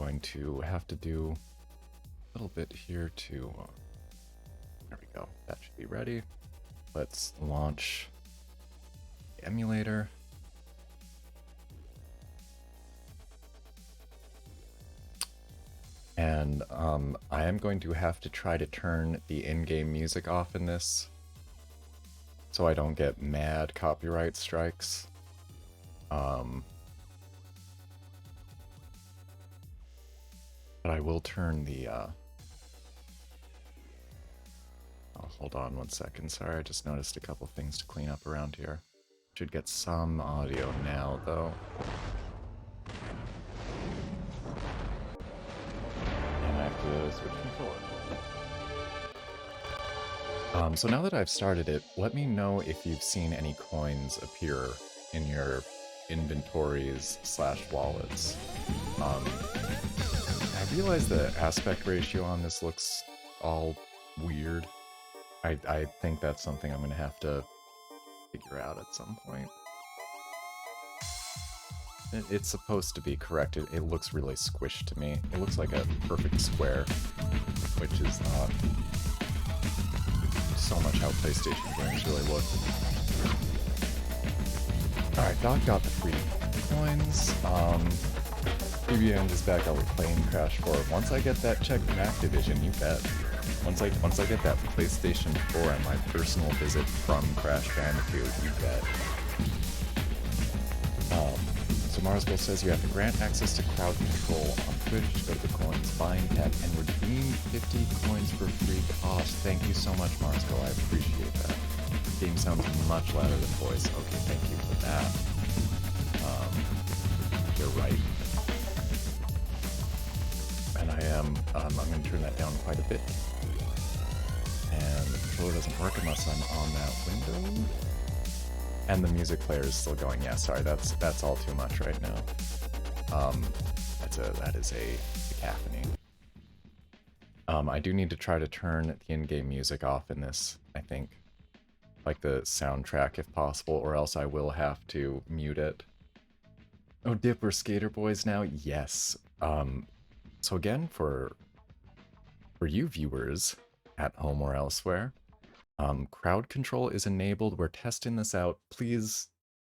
going to have to do a little bit here to... there we go. That should be ready. Let's launch the emulator. And I am going to have to try to turn the in-game music off in this so I don't get mad copyright strikes. But I will turn the... oh, hold on one second. Sorry, I just noticed a couple things to clean up around here. Should get some audio now, though. And I have to switch controller. So now that I've started it, let me know if you've seen any coins appear in your inventories / wallets. I realize the aspect ratio on this looks all weird. I think that's something I'm going to have to figure out at some point. It's supposed to be corrected. It looks really squished to me. It looks like a perfect square, which is not so much how PlayStation games really look. Alright, Doc got the free coins. PBN is back. I'll be playing Crash 4. Once I get that check from Activision, you bet. Once I get that PlayStation 4 and my personal visit from Crash Bandicoot, you bet. So Marsville says you have to grant access to crowd control on Twitch, go to the coins buying tab, and redeem 50 coins for free cost. Thank you so much, Marsville. I appreciate that. The game sounds much louder than voice. Okay, thank you for that. You're right. And I am, I'm going to turn that down quite a bit. And the controller doesn't work unless I'm on that window. And the music player is still going. Yeah, sorry, that's all too much right now. That is a cacophony. I do need to try to turn the in-game music off in this, I think. Like the soundtrack if possible, or else I will have to mute it. Oh, Dip, we're Skater Boys now? Yes. So again, for you viewers at home or elsewhere, crowd control is enabled. We're testing this out. Please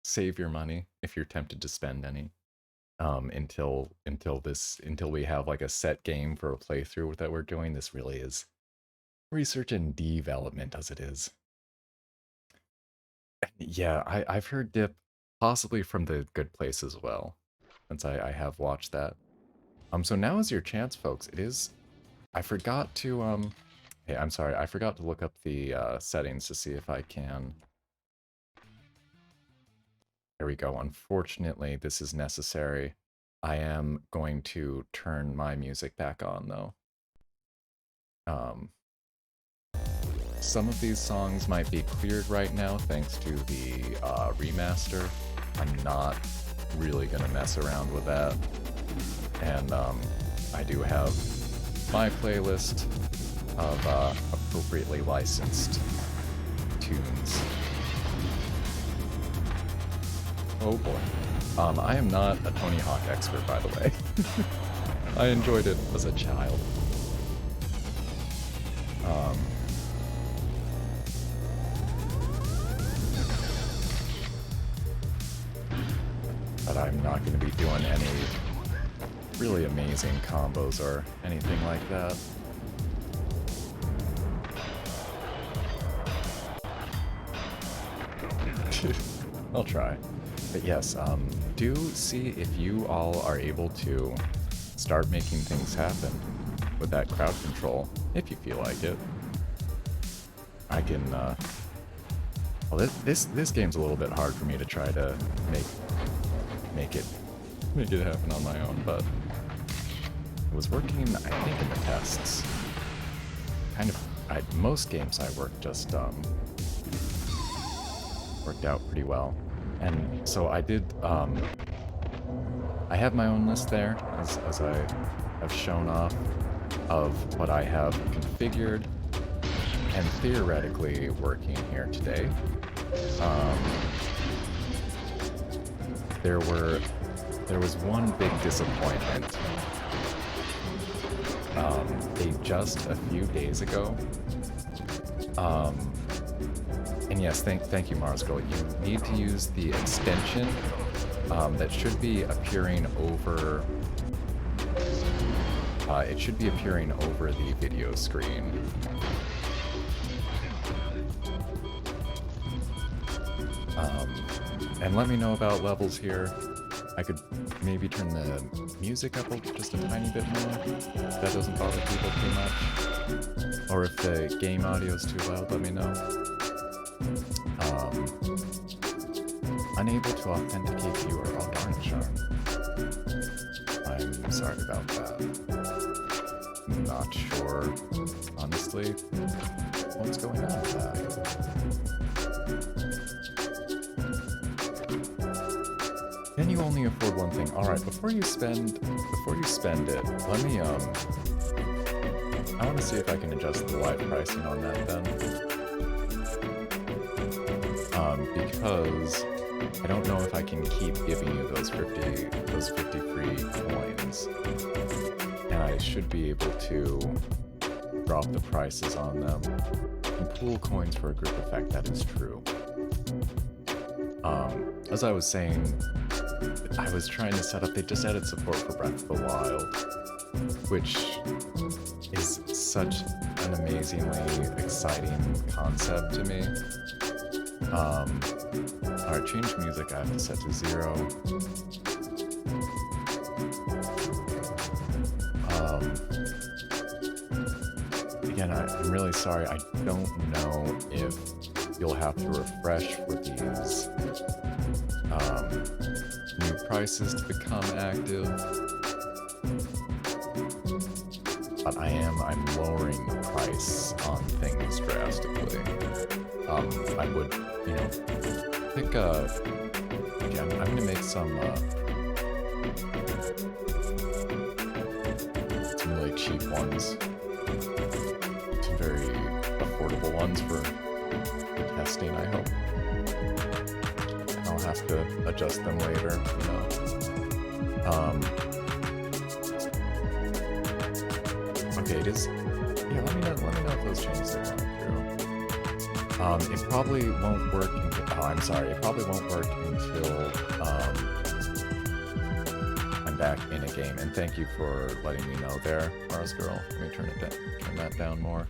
save your money if you're tempted to spend any. Until we have like a set game for a playthrough that we're doing. This really is research and development as it is. Yeah, I've heard Dip possibly from The Good Place as well, since I have watched that. So now is your chance, folks. It is... I forgot to, hey, I'm sorry. I forgot to look up the settings to see if I can... There we go. Unfortunately, this is necessary. I am going to turn my music back on, though. Some of these songs might be cleared right now thanks to the remaster. I'm not really going to mess around with that. And I do have my playlist of appropriately licensed tunes. Oh boy. I am not a Tony Hawk expert, by the way. I enjoyed it as a child. But I'm not going to be doing any really amazing combos or anything like that. I'll try. But yes, do see if you all are able to start making things happen with that crowd control, if you feel like it. I can, well, this game's a little bit hard for me to try to make it happen on my own, but it was working, I think, in the tests. Kind of, most games I worked just, worked out pretty well. And so I did, I have my own list there, as I have shown off, of what I have configured and theoretically working here today. There was one big disappointment They just a few days ago. And yes, thank you, Mars Girl. You need to use the extension that should be appearing over. It should be appearing over the video screen. And let me know about levels here. I could maybe turn the music up just a tiny bit more, if that doesn't bother people too much. Or if the game audio is too loud, let me know. Unable to authenticate viewer. Oh, darn it, Sean. I'm sorry about that. Not sure, honestly, what's going on with that. Can you only afford one thing? All right, before you spend it, let me I want to see if I can adjust the live pricing on that then. Because I don't know if I can keep giving you those 50 free coins. And I should be able to drop the prices on them. And pool coins for a group effect, that is true. As I was saying, I was trying to set up, they just added support for Breath of the Wild, which is such an amazingly exciting concept to me. Alright, change music, I have to set to 0. Again, I'm really sorry, I don't know if you'll have to refresh for these new prices to become active. But I'm lowering the price on things drastically. I would, pick I'm gonna make some really cheap ones. Some very affordable ones for testing, I hope. I'll have to adjust them later, Okay, it is. Yeah, let me know if those changes are going through. It probably won't work until. Oh, I'm sorry. It probably won't work until I'm back in a game. And thank you for letting me know there, Mars Girl. Let me turn that down more.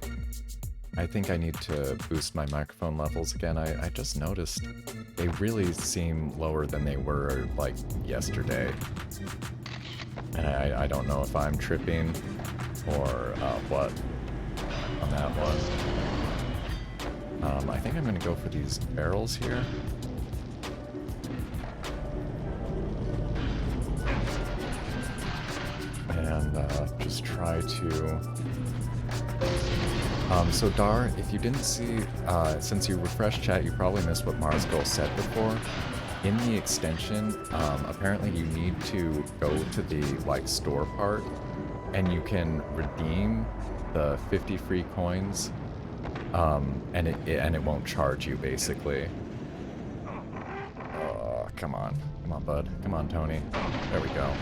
I think I need to boost my microphone levels again. I just noticed they really seem lower than they were like yesterday. And I don't know if I'm tripping or what on that one. I think I'm gonna go for these barrels here. And just try to... so Dar, if you didn't see, since you refreshed chat, you probably missed what Mars Girl said before. In the extension, apparently you need to go to the, store part, and you can redeem the 50 free coins, and it won't charge you, basically. Oh, come on. Come on, bud. Come on, Tony. There we go.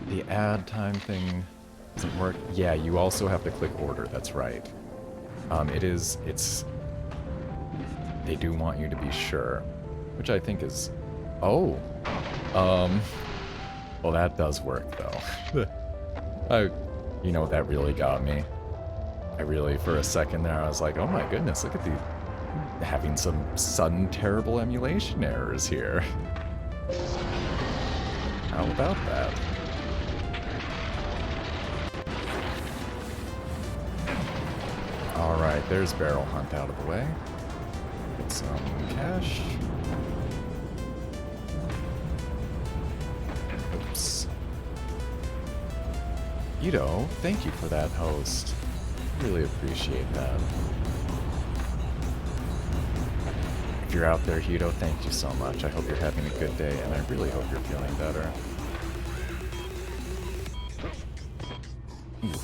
The ad time thing doesn't work. Yeah, you also have to click order, that's right. They do want you to be sure, which I think is, well, that does work though. That really got me. For a second there, I was like, oh my goodness, look at having some sudden terrible emulation errors here. How about that? Alright, there's Barrel Hunt out of the way. Get some cash. Oops. Ito, thank you for that, host. Really appreciate that. If you're out there, Hito, thank you so much. I hope you're having a good day, and I really hope you're feeling better. Ooh.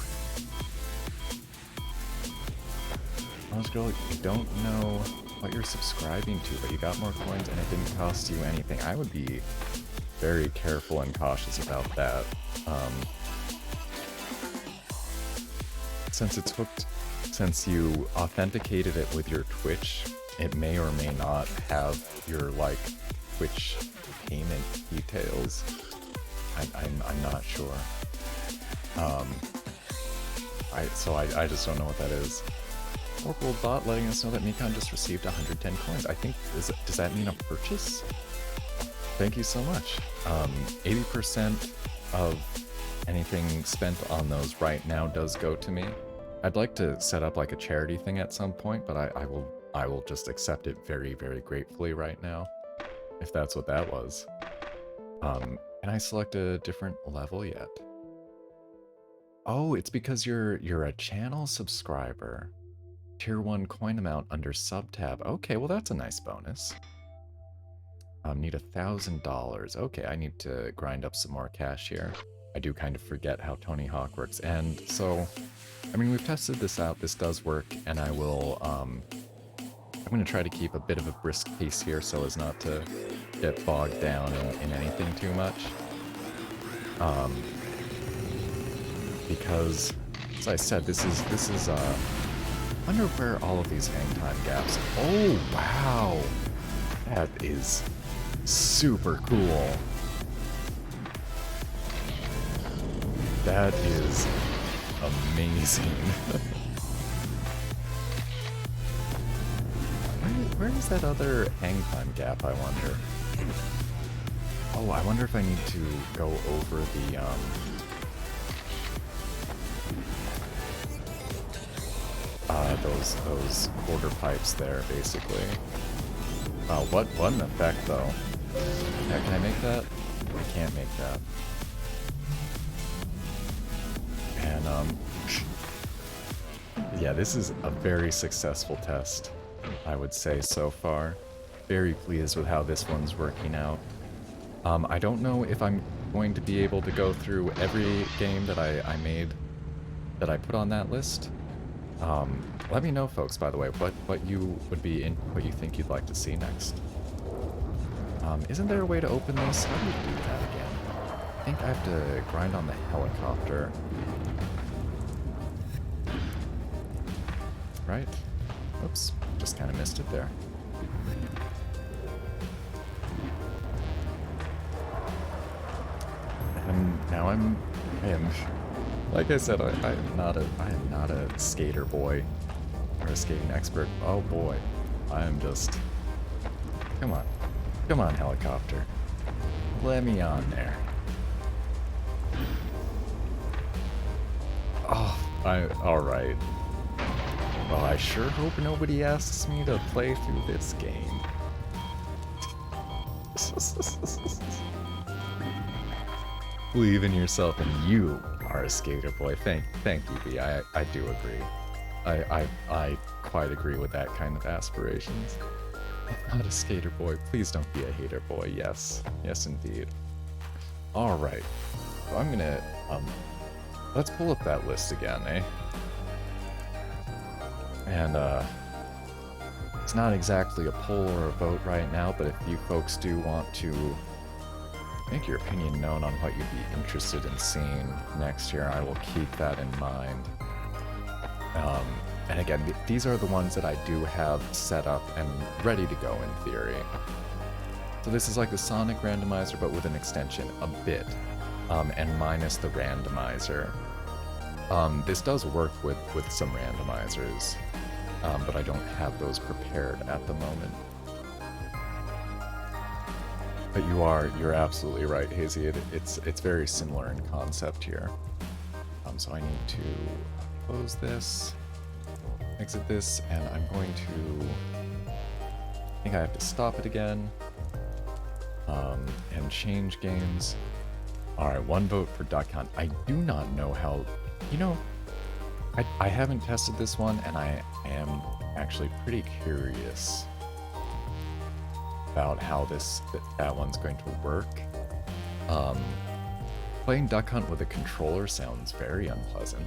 Girl, you don't know what you're subscribing to, but you got more coins and it didn't cost you anything. I would be very careful and cautious about that. Since it's hooked, since you authenticated it with your Twitch, it may or may not have your like Twitch payment details. I'm not sure. I just don't know what that is. Oracle bot letting us know that Mikan just received 110 coins. I think, does that mean a purchase? Thank you so much. 80% of anything spent on those right now does go to me. I'd like to set up like a charity thing at some point, but I will just accept it very, very gratefully right now, if that's what that was. Can I select a different level yet? Oh, it's because you're a channel subscriber. Tier 1 coin amount under sub tab. Okay, well that's a nice bonus. Need $1,000. Okay, I need to grind up some more cash here. I do kind of forget how Tony Hawk works. And so, I mean, we've tested this out. This does work, and I will, I'm going to try to keep a bit of a brisk pace here so as not to get bogged down in anything too much. Because, as I said, this is, I wonder where all of these hang time gaps. Oh, wow! That is super cool. That is amazing. Where is that other hang time gap, I wonder? Oh, I wonder if I need to go over the, those quarter pipes there, basically. Wow, what an effect, though. Yeah, can I make that? I can't make that. And, yeah, this is a very successful test, I would say, so far. Very pleased with how this one's working out. I don't know if I'm going to be able to go through every game that I made, that I put on that list. Let me know, folks, by the way, what you would be in, what you think you'd like to see next. Isn't there a way to open this? How do you do that again? I think I have to grind on the helicopter. Right? Oops, just kind of missed it there. And now I am, like I said, I am not a skater boy or a skating expert. Oh boy, I am just, come on helicopter, let me on there. Oh, all right. Well, I sure hope nobody asks me to play through this game. Believe in yourself, and you are a skater boy. Thank you, B. I do agree. I quite agree with that kind of aspirations. I'm not a skater boy. Please don't be a hater boy. Yes, indeed. All right. So I'm gonna let's pull up that list again, eh? And it's not exactly a poll or a vote right now, but if you folks do want to make your opinion known on what you'd be interested in seeing next year, I will keep that in mind. And again, these are the ones that I do have set up and ready to go in theory. So this is like the Sonic randomizer, but with an extension, a bit, and minus the randomizer. This does work with some randomizers, but I don't have those prepared at the moment. But you're absolutely right, Hazy. It's very similar in concept here. So I need to close this, exit this, and I'm going to, I think I have to stop it again, and change games. Alright, 1 vote for Duck Hunt. I do not know how, you know, I haven't tested this one, and I am actually pretty curious about how that one's going to work. Playing Duck Hunt with a controller sounds very unpleasant.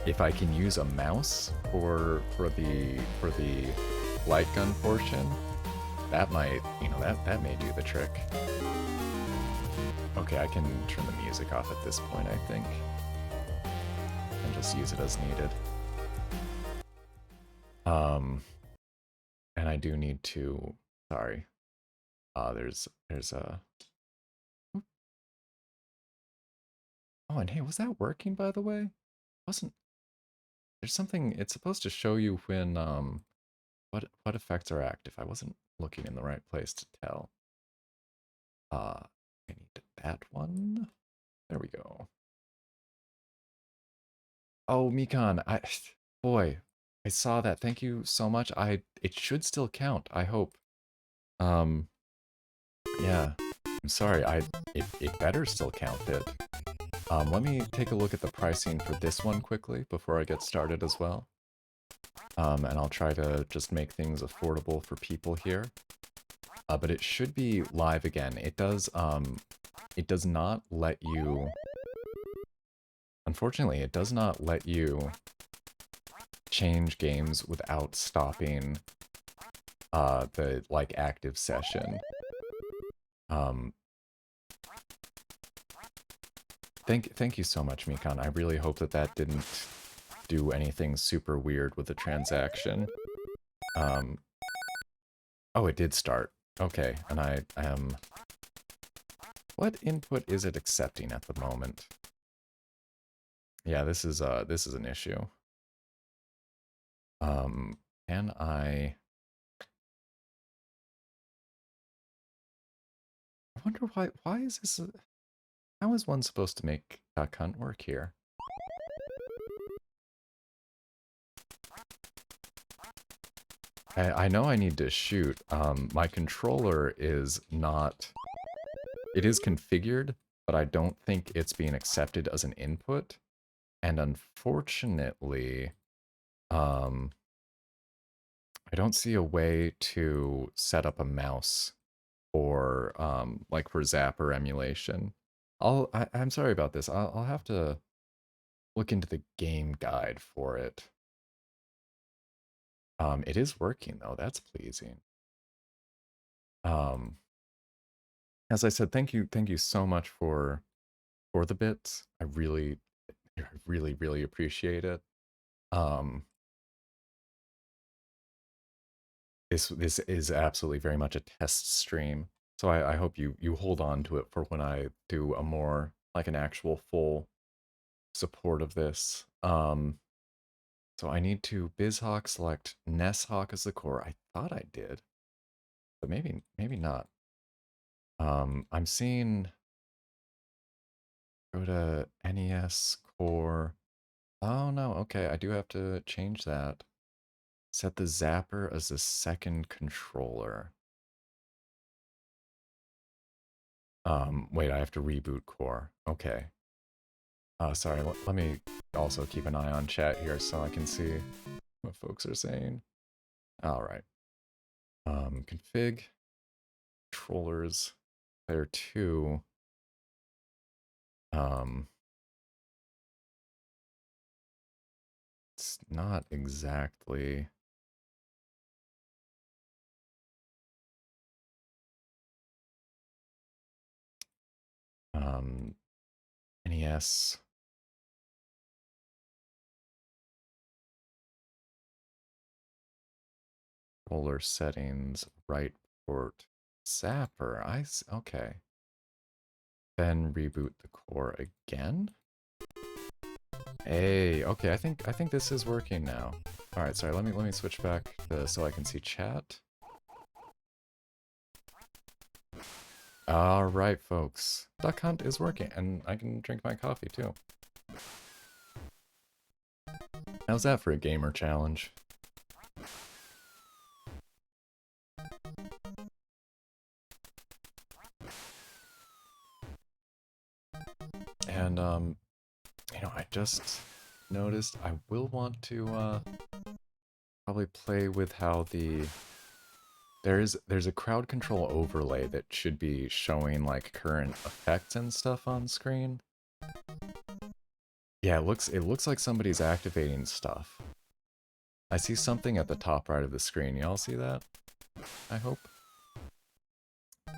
If I can use a mouse for the light gun portion, that might, you know, that may do the trick. Okay, I can turn the music off at this point, I think. And just use it as needed. And I do need to, sorry. There's a, oh, and hey, was that working, by the way? Wasn't, there's something, it's supposed to show you when, what effects are active. I wasn't looking in the right place to tell. I need that one. There we go. Oh, Mikan, boy, I saw that. Thank you so much. It should still count, I hope. Um, yeah. I'm sorry, it better still count it. Let me take a look at the pricing for this one quickly before I get started as well. And I'll try to just make things affordable for people here. But it should be live again. It does not let you... Unfortunately, it does not let you change games without stopping the, like, active session. Thank you so much, Mikan. I really hope that that didn't do anything super weird with the transaction. Oh, it did start. Okay, and I am... What input is it accepting at the moment? Yeah, this is an issue. Can I wonder why is this how is one supposed to make Duck Hunt work here? I know I need to shoot. My controller is not... It is configured, but I don't think it's being accepted as an input. And unfortunately, I don't see a way to set up a mouse for, like for Zapper emulation. I'm sorry about this. I'll have to look into the game guide for it. It is working though. That's pleasing. As I said, thank you so much for the bits. I really appreciate it. This is absolutely very much a test stream, so I hope you hold on to it for when I do a more like an actual full support of this. So I need to BizHawk select Nesshawk as the core. I thought I did, but maybe not. I'm seeing go to NES core. Oh no, okay, I do have to change that. Set the Zapper as the second controller. Wait, I have to reboot core. Okay. Sorry, let me also keep an eye on chat here so I can see what folks are saying. Alright. Config. Controllers. Player 2. It's not exactly... NES. Controller settings, right port, Zapper. Okay. Then reboot the core again. Hey, okay. I think this is working now. All right, sorry. Let me switch back so I can see chat. All right, folks. Duck Hunt is working, and I can drink my coffee too. How's that for a gamer challenge? And, you know, I just noticed I will want to, probably play with how there's a crowd control overlay that should be showing, like, current effects and stuff on screen. Yeah, it looks like somebody's activating stuff. I see something at the top right of the screen. Y'all see that? I hope.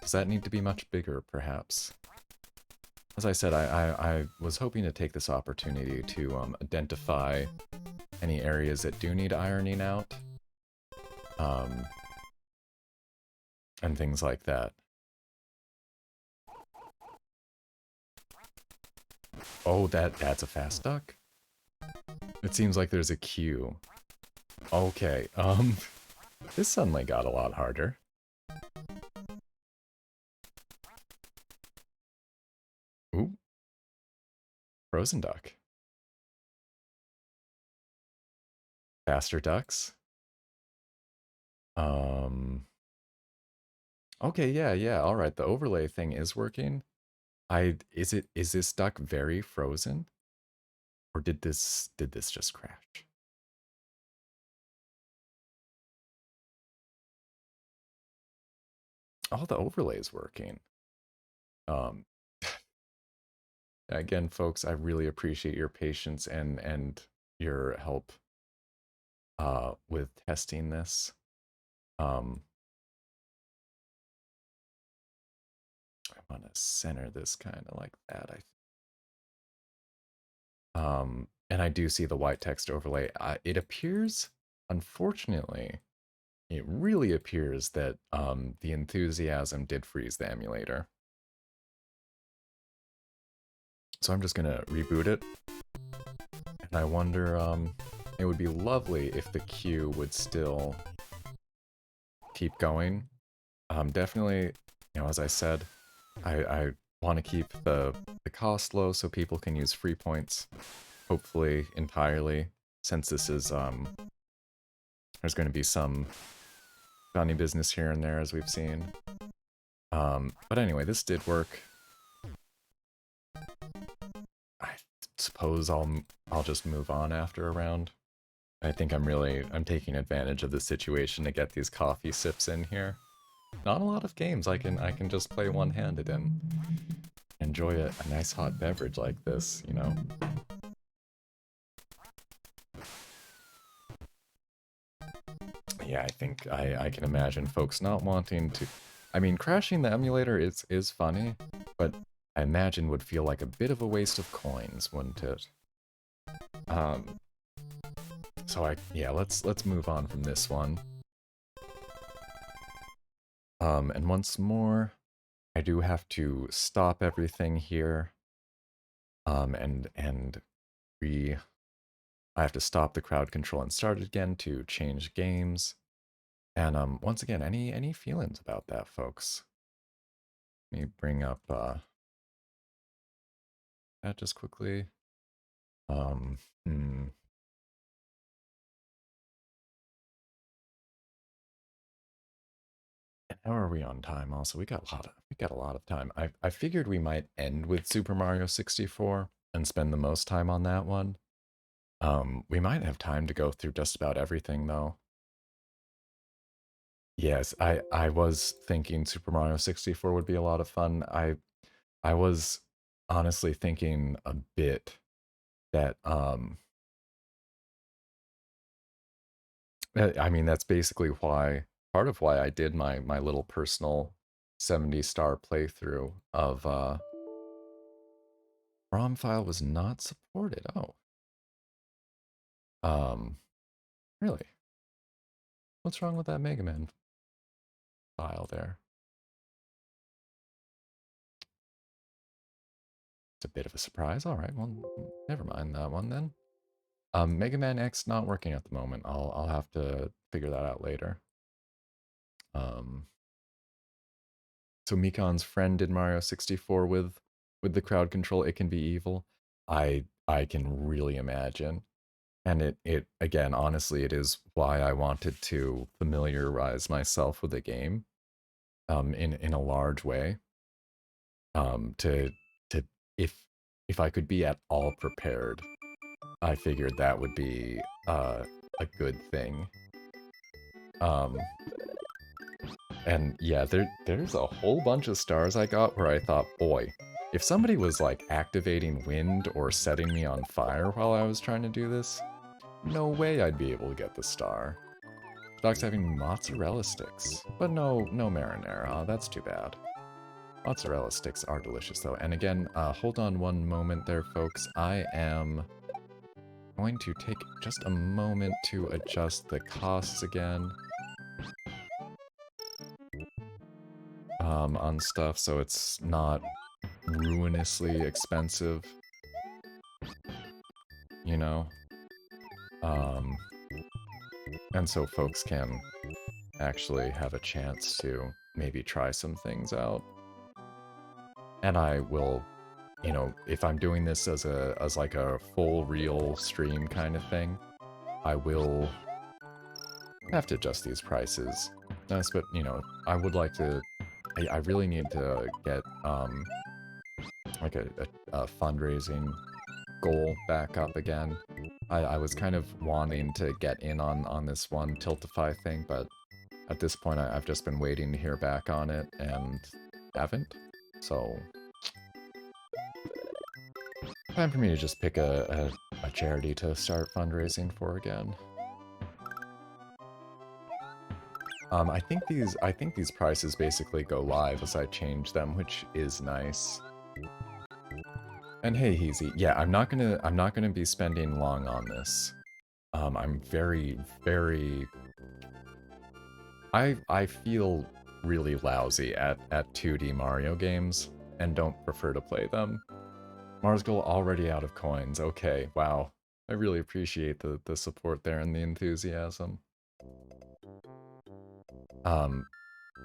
Does that need to be much bigger, perhaps? As I said, I was hoping to take this opportunity to identify any areas that do need ironing out. And things like that. Oh, that's a fast duck? It seems like there's a queue. Okay, this suddenly got a lot harder. Ooh. Frozen duck. Faster ducks. Okay, yeah, alright, the overlay thing is working. Is this duck very frozen? Or did this just crash? Oh, the overlay is working. Again, folks, I really appreciate your patience and your help with testing this. I want to center this kind of like that. And I do see the white text overlay. It appears, unfortunately, it really appears that the enthusiasm did freeze the emulator. So I'm just gonna reboot it. And I wonder, it would be lovely if the queue would still keep going. Definitely, you know, as I said, I want to keep the cost low so people can use free points, hopefully entirely, since this is, there's going to be some funny business here and there, as we've seen. But anyway, this did work. I suppose I'll just move on after a round. I think I'm taking advantage of the situation to get these coffee sips in here. Not a lot of games I can just play one-handed and enjoy a nice hot beverage like this, you know? Yeah, I think I can imagine folks not wanting to... I mean, crashing the emulator is funny, but I imagine would feel like a bit of a waste of coins, wouldn't it? So yeah, let's move on from this one. And once more, I do have to stop everything here. I have to stop the crowd control and start it again to change games. And once again, any feelings about that, folks? Let me bring up that just quickly. And how are we on time? Also, we got a lot of time. I figured we might end with Super Mario 64 and spend the most time on that one. We might have time to go through just about everything though. Yes, I was thinking Super Mario 64 would be a lot of fun. I was honestly thinking a bit that I mean that's basically why part of why I did my little personal 70-star playthrough of ROM file was not supported. Oh. Really? What's wrong with that Mega Man file there? It's a bit of a surprise. All right, well, never mind that one then. Mega Man X not working at the moment. I'll have to figure that out later. So Mikan's friend did Mario 64 with the crowd control. It can be evil. I can really imagine. And it again, honestly, it is why I wanted to familiarize myself with the game in a large way. To if I could be at all prepared, I figured that would be a good thing. And yeah, there's a whole bunch of stars I got where I thought, boy, if somebody was like activating wind or setting me on fire while I was trying to do this, no way I'd be able to get the star. Dog's having mozzarella sticks, but no marinara. That's too bad. Mozzarella sticks are delicious though. And again, hold on one moment there, folks. I am going to take just a moment to adjust the costs again. On stuff, so it's not ruinously expensive. You know? And so folks can actually have a chance to maybe try some things out. And I will, you know, if I'm doing this as like a full real stream kind of thing, I will have to adjust these prices. Nice, but you know, I would like to. I really need to get like a fundraising goal back up again. I was kind of wanting to get in on this one Tiltify thing, but at this point I've just been waiting to hear back on it and haven't. So time for me to just pick a charity to start fundraising for again. I think these prices basically go live as I change them, which is nice. And hey, Heezy, yeah, I'm not gonna be spending long on this. I'm very, very. I feel really lousy at 2D Mario games and don't prefer to play them. Marsgull already out of coins. Okay, wow. I really appreciate the support there and the enthusiasm.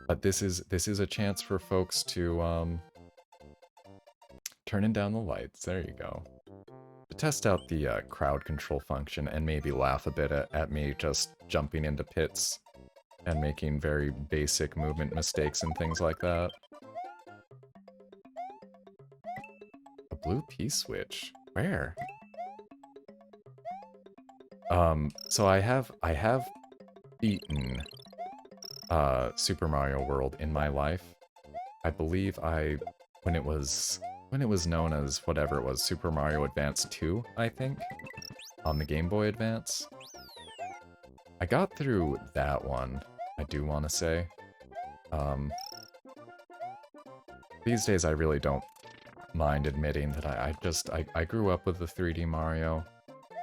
But this is a chance for folks to turning down the lights. There you go. To test out the crowd control function and maybe laugh a bit at me just jumping into pits and making very basic movement mistakes and things like that. A blue P-switch? Where? So I have beaten Super Mario World in my life. I believe when it was known as whatever it was, Super Mario Advance 2, I think, on the Game Boy Advance. I got through that one, I do want to say. These days I really don't mind admitting that I grew up with the 3D Mario,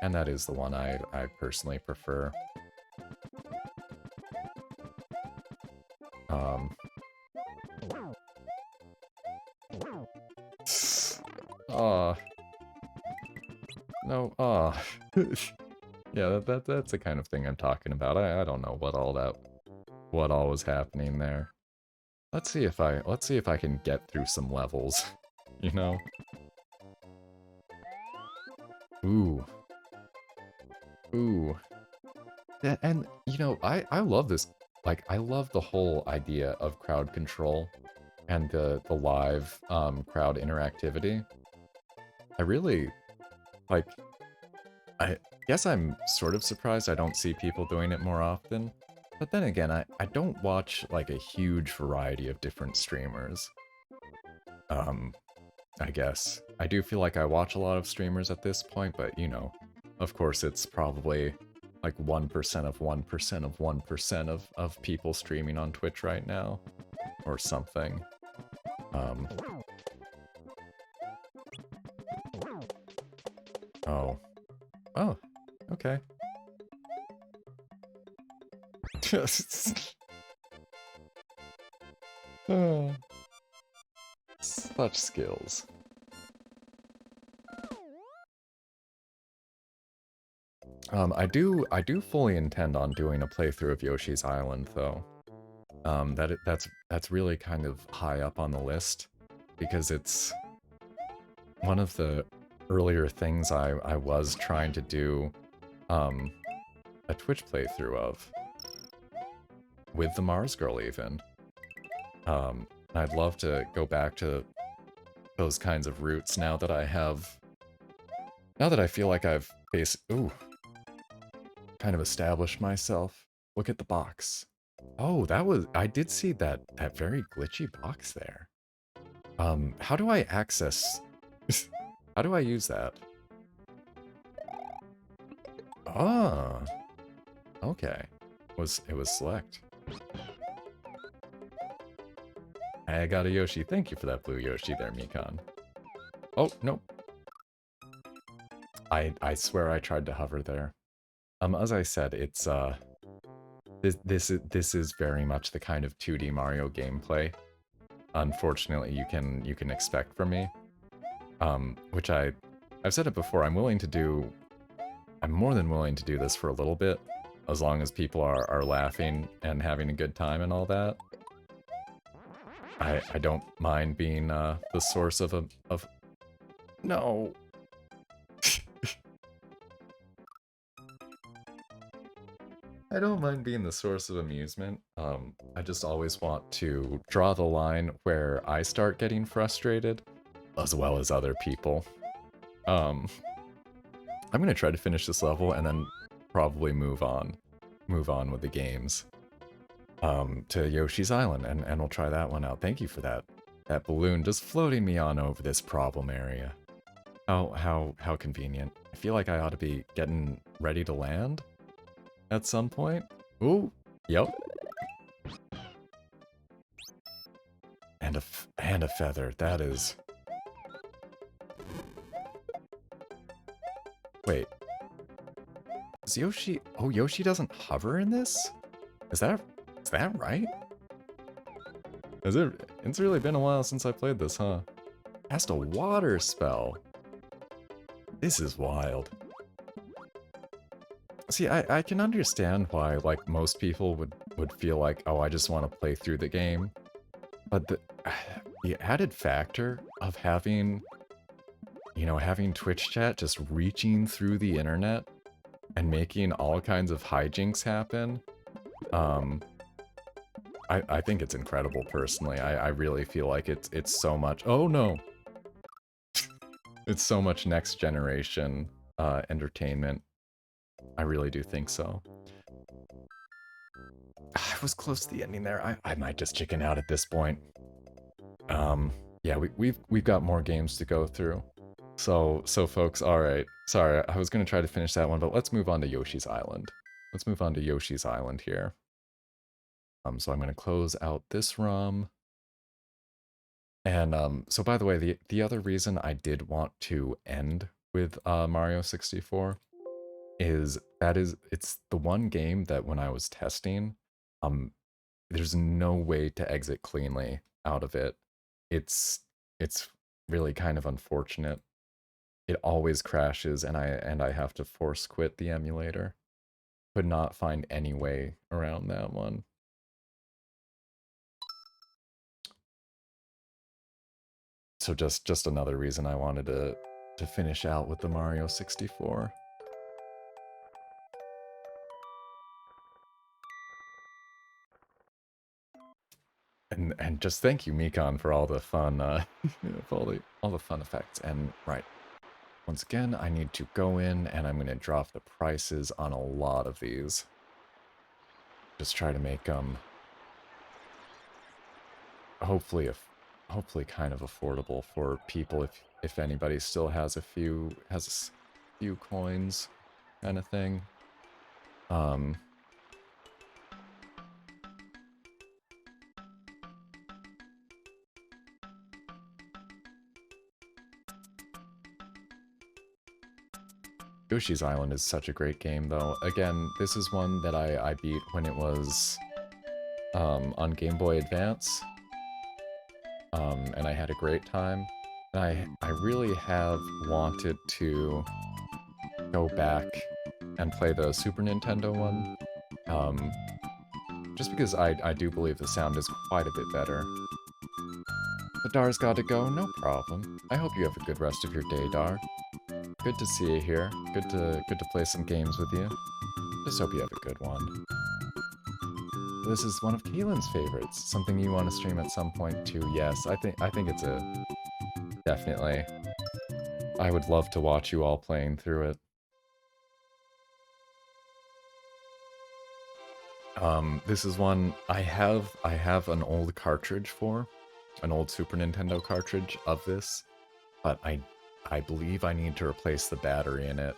and that is the one I personally prefer. No, yeah, that's the kind of thing I'm talking about. I don't know what all was happening there. Let's see if I can get through some levels, you know? Ooh. Ooh. Yeah, and you know, I love this. Like, I love the whole idea of crowd control and the live crowd interactivity. I really like. I guess I'm sort of surprised I don't see people doing it more often. But then again, I don't watch like a huge variety of different streamers. I guess. I do feel like I watch a lot of streamers at this point, but you know, of course it's probably like 1% of 1% of 1% of people streaming on Twitch right now. Or something. Oh. Oh, okay. Such skills. I do fully intend on doing a playthrough of Yoshi's Island, though. That's really kind of high up on the list, because it's one of the earlier things I was trying to do a Twitch playthrough of. With the Mars Girl, even. I'd love to go back to those kinds of roots now that I have... Now that I feel like I've kind of established myself. Look at the box. Oh, I did see that very glitchy box there. How do I access... How do I use that? Ah. Okay. It was select. I got a Yoshi. Thank you for that blue Yoshi there, Mikan. Oh, no. I swear I tried to hover there. As I said, it's this is very much the kind of 2D Mario gameplay. Unfortunately, you can expect from me. Which I've said it before. I'm more than willing to do this for a little bit, as long as people are laughing and having a good time and all that. I don't mind being the source of no. I don't mind being the source of amusement. I just always want to draw the line where I start getting frustrated, as well as other people. I'm gonna try to finish this level and then probably move on with the games. To Yoshi's Island, and we'll try that one out. Thank you for that balloon just floating me on over this problem area. How convenient. I feel like I ought to be getting ready to land at some point. Ooh, yep. And a feather. That is. Wait. Is Yoshi? Oh, Yoshi doesn't hover in this? Is that right? It's really been a while since I played this, huh? Cast a water spell. This is wild. See, I can understand why, like, most people would feel like, oh, I just want to play through the game. But the added factor of having, having Twitch chat just reaching through the internet and making all kinds of hijinks happen, I think it's incredible, personally. I really feel like it's so much... Oh, no! It's so much next generation entertainment. I really do think so. I was close to the ending there. I might just chicken out at this point. Yeah, we've got more games to go through. So folks, alright. Sorry, I was gonna try to finish that one, but let's move on to Yoshi's Island. Let's move on to Yoshi's Island here. So I'm gonna close out this ROM. And so by the way, the other reason I did want to end with Mario 64 is it's the one game that when I was testing, there's no way to exit cleanly out of it. It's really kind of unfortunate. It always crashes, and I have to force quit the emulator. Could not find any way around that one. So just another reason I wanted to finish out with the Mario 64. And just thank you, Mikan, for all the fun, for all the fun effects. And right, once again, I need to go in and I'm gonna drop the prices on a lot of these. Just try to make them hopefully kind of affordable for people if anybody still has a few coins, kind of thing. Yoshi's Island is such a great game, though. Again, this is one that I beat when it was on Game Boy Advance, and I had a great time. And I really have wanted to go back and play the Super Nintendo one, just because I do believe the sound is quite a bit better. But Dar's got to go, no problem. I hope you have a good rest of your day, Dar. Good to see you here. Good to play some games with you. Just hope you have a good one. This is one of Kaylin's favorites. Something you want to stream at some point too. Yes, I think it's a definitely. I would love to watch you all playing through it. This is one I have an old cartridge for, an old Super Nintendo cartridge of this, but I believe I need to replace the battery in it.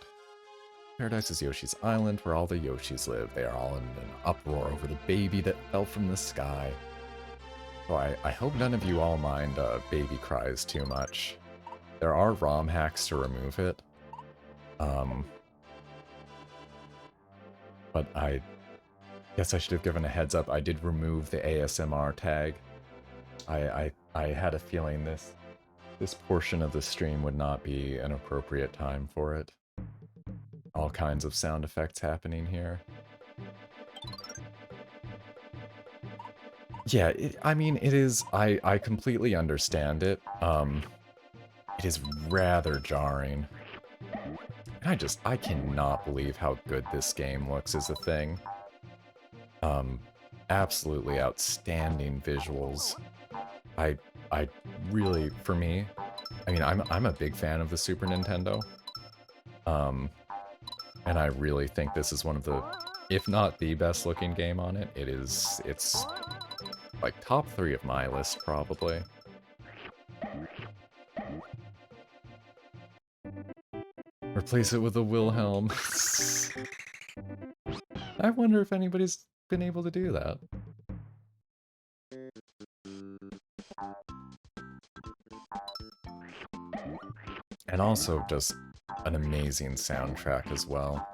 Paradise is Yoshi's Island, where all the Yoshis live. They are all in an uproar over the baby that fell from the sky. So I hope none of you all mind baby cries too much. There are ROM hacks to remove it. But I guess I should have given a heads up. I did remove the ASMR tag. I had a feeling this portion of the stream would not be an appropriate time for it. All kinds of sound effects happening here. Yeah, I mean, it is... I completely understand it. It is rather jarring. And I cannot believe how good this game looks as a thing. Absolutely outstanding visuals. I really, for me, I mean, I'm a big fan of the Super Nintendo. And I really think this is one of the, if not the best looking game on it. It's like top 3 of my list, probably. Replace it with a Wilhelm. I wonder if anybody's been able to do that. And also just an amazing soundtrack as well.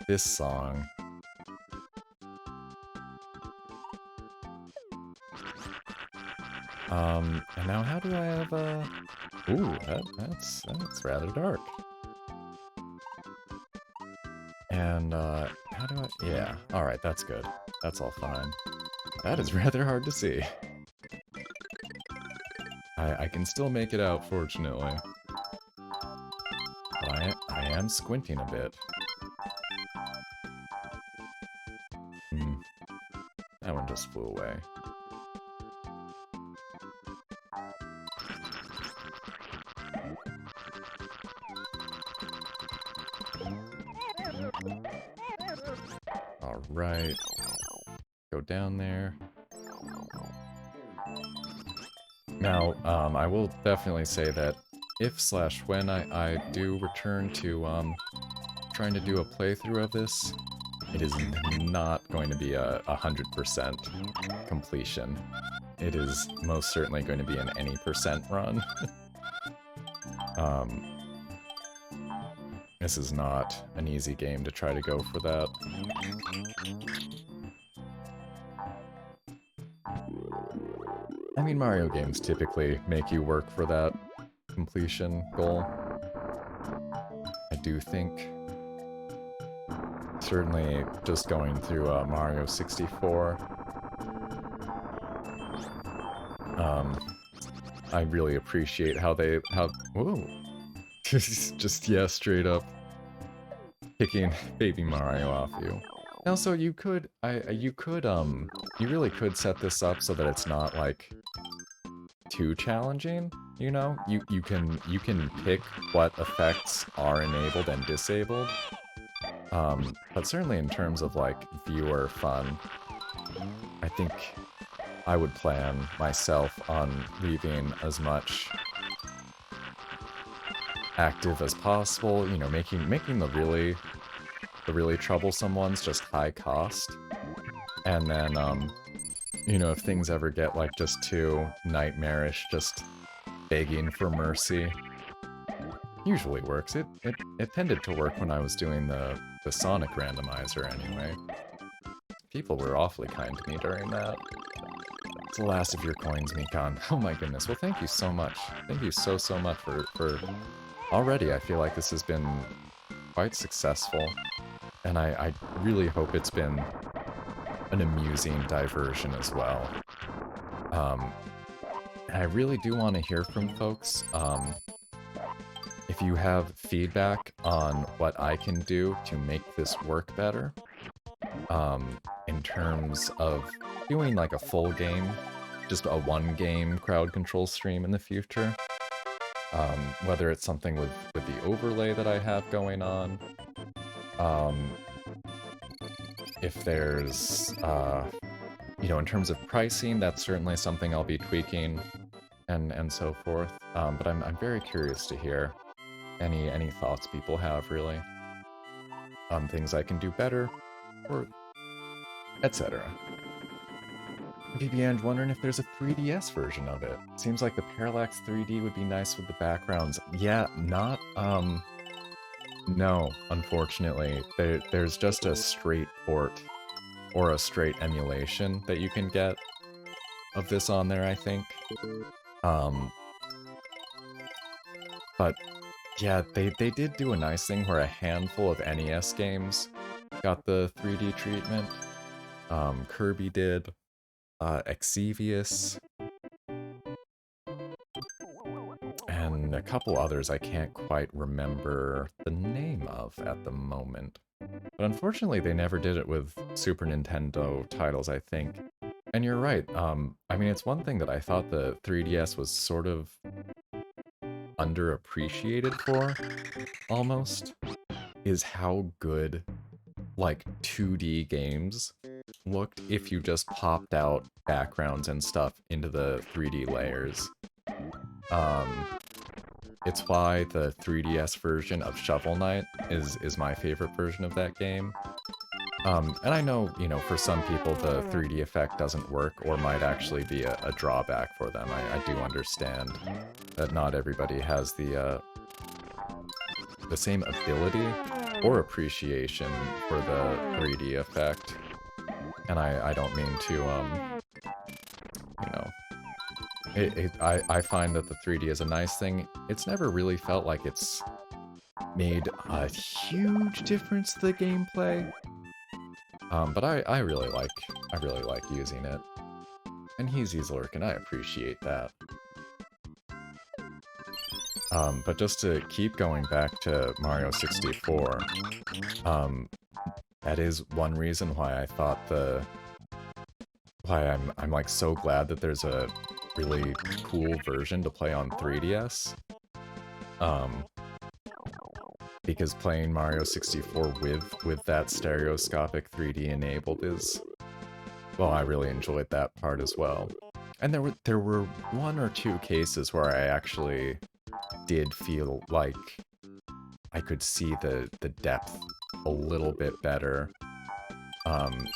This song. And now how do I have a... Ooh, that's rather dark. And, how do I... Yeah, alright, that's good. That's all fine. That is rather hard to see. I can still make it out, fortunately. But I am squinting a bit. That one just flew away. Alright. Go down there. Now, I will definitely say that if/when I do return to, trying to do a playthrough of this, it is not going to be a 100% completion. It is most certainly going to be an any percent run. This is not an easy game to try to go for that. I mean, Mario games typically make you work for that completion goal. I do think, certainly just going through Mario 64, I really appreciate how whoa, just, yeah, straight up kicking Baby Mario off you. Now, so you could, you really could set this up so that it's not, like, too challenging, you know? You can pick what effects are enabled and disabled. But certainly in terms of, like, viewer fun, I think I would plan myself on leaving as much active as possible, you know, making the really troublesome ones just high cost. And then, you know, if things ever get, like, just too nightmarish, just begging for mercy usually works. It tended to work when I was doing the Sonic randomizer anyway. People were awfully kind to me during that. It's the last of your coins, Mikan. Oh my goodness. Well, thank you so much. Thank you so much for... Already, I feel like this has been quite successful. And I really hope it's been an amusing diversion as well. I really do want to hear from folks. If you have feedback on what I can do to make this work better, in terms of doing like a full game, just a one-game crowd control stream in the future, whether it's something with the overlay that I have going on, if there's, you know, in terms of pricing, that's certainly something I'll be tweaking, and so forth. But I'm very curious to hear any thoughts people have, really, on things I can do better, or etc. VBN wondering if there's a 3DS version of it. Seems like the Parallax 3D would be nice with the backgrounds. Yeah, not, no, unfortunately. There's just a straight port or a straight emulation that you can get of this on there, I think. Um, but yeah, they did do a nice thing where a handful of NES games got the 3D treatment. Kirby did, Exevious, and a couple others I can't quite remember the name of at the moment. But unfortunately, they never did it with Super Nintendo titles, I think. And you're right, I mean, it's one thing that I thought the 3DS was sort of underappreciated for, almost, is how good, like, 2D games looked if you just popped out backgrounds and stuff into the 3D layers. Um, it's why the 3DS version of Shovel Knight is my favorite version of that game. And I know, you know, for some people the 3D effect doesn't work or might actually be a drawback for them. I do understand that not everybody has the same ability or appreciation for the 3D effect. And I don't mean to, you know, I find that the 3D is a nice thing. It's never really felt like it's made a huge difference to the gameplay. But I really like using it. And he's Lurk, and I appreciate that. But just to keep going back to Mario 64, that is one reason why I thought why I'm like so glad that there's a really cool version to play on 3DS. Because playing Mario 64 with that stereoscopic 3D enabled is, well, I really enjoyed that part as well. And there were one or two cases where I actually did feel like I could see the depth a little bit better,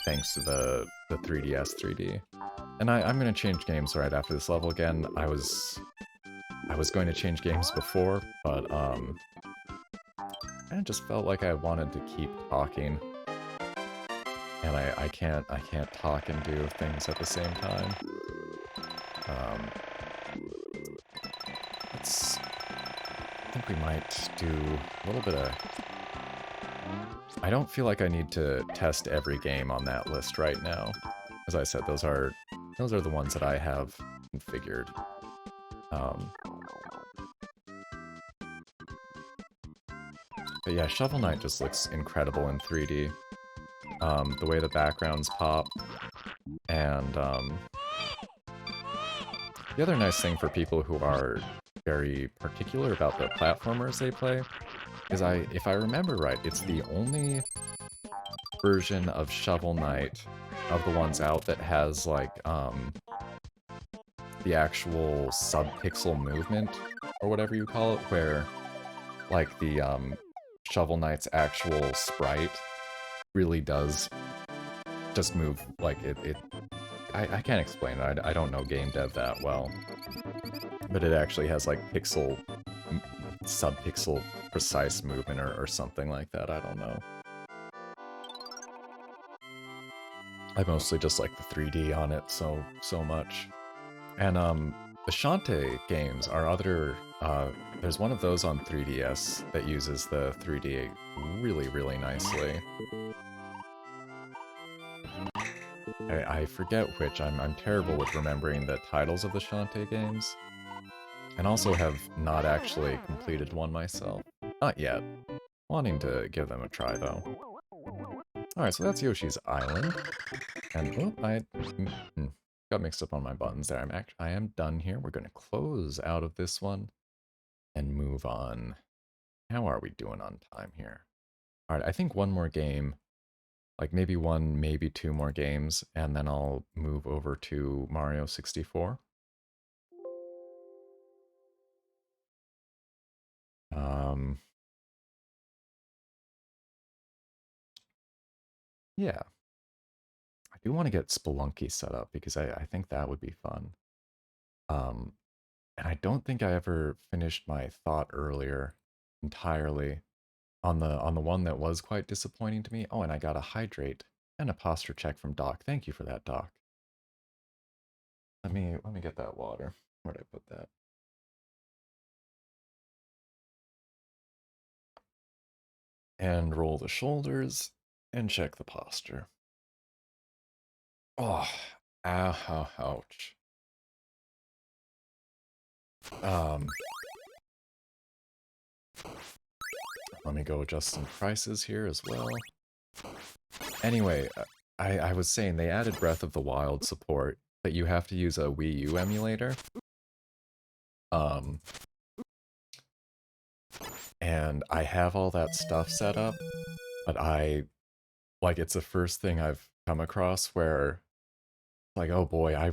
thanks to the 3DS 3D. And I'm gonna change games right after this level again. I was going to change games before, but I just felt like I wanted to keep talking. And I can't talk and do things at the same time. I think we might do a little bit of... I don't feel like I need to test every game on that list right now. As I said, those are the ones that I have configured. But yeah, Shovel Knight just looks incredible in 3D. The way the backgrounds pop, and the other nice thing for people who are very particular about the platformers they play is if I remember right, it's the only version of Shovel Knight of the ones out that has like the actual sub-pixel movement or whatever you call it, where like the Shovel Knight's actual sprite really does just move like it. I can't explain it. I don't know game dev that well, but it actually has like sub-pixel precise movement or something like that. I don't know. I mostly just like the 3D on it so much. And the Shantae games are other. There's one of those on 3DS that uses the 3D really nicely. I forget which. I'm terrible with remembering the titles of the Shantae games. And also have not actually completed one myself. Not yet. Wanting to give them a try, though. Alright, so that's Yoshi's Island. And, oh, I got mixed up on my buttons there. I am done here. We're going to close out of this one and move on. How are we doing on time here? Alright, I think one more game. Like maybe one, maybe two more games, and then I'll move over to Mario 64. Yeah. I do want to get Spelunky set up because I think that would be fun. Um, and I don't think I ever finished my thought earlier entirely on the one that was quite disappointing to me. Oh, and I got a hydrate and a posture check from Doc. Thank you for that, Doc. Let me get that water. Where'd I put that? And roll the shoulders and check the posture. Oh, ow, ouch. Um, Let me go adjust some prices here as well. Anyway, I was saying they added Breath of the Wild support, but you have to use a Wii U emulator. Um, and I have all that stuff set up, but like, it's the first thing I've come across where, like, oh boy, I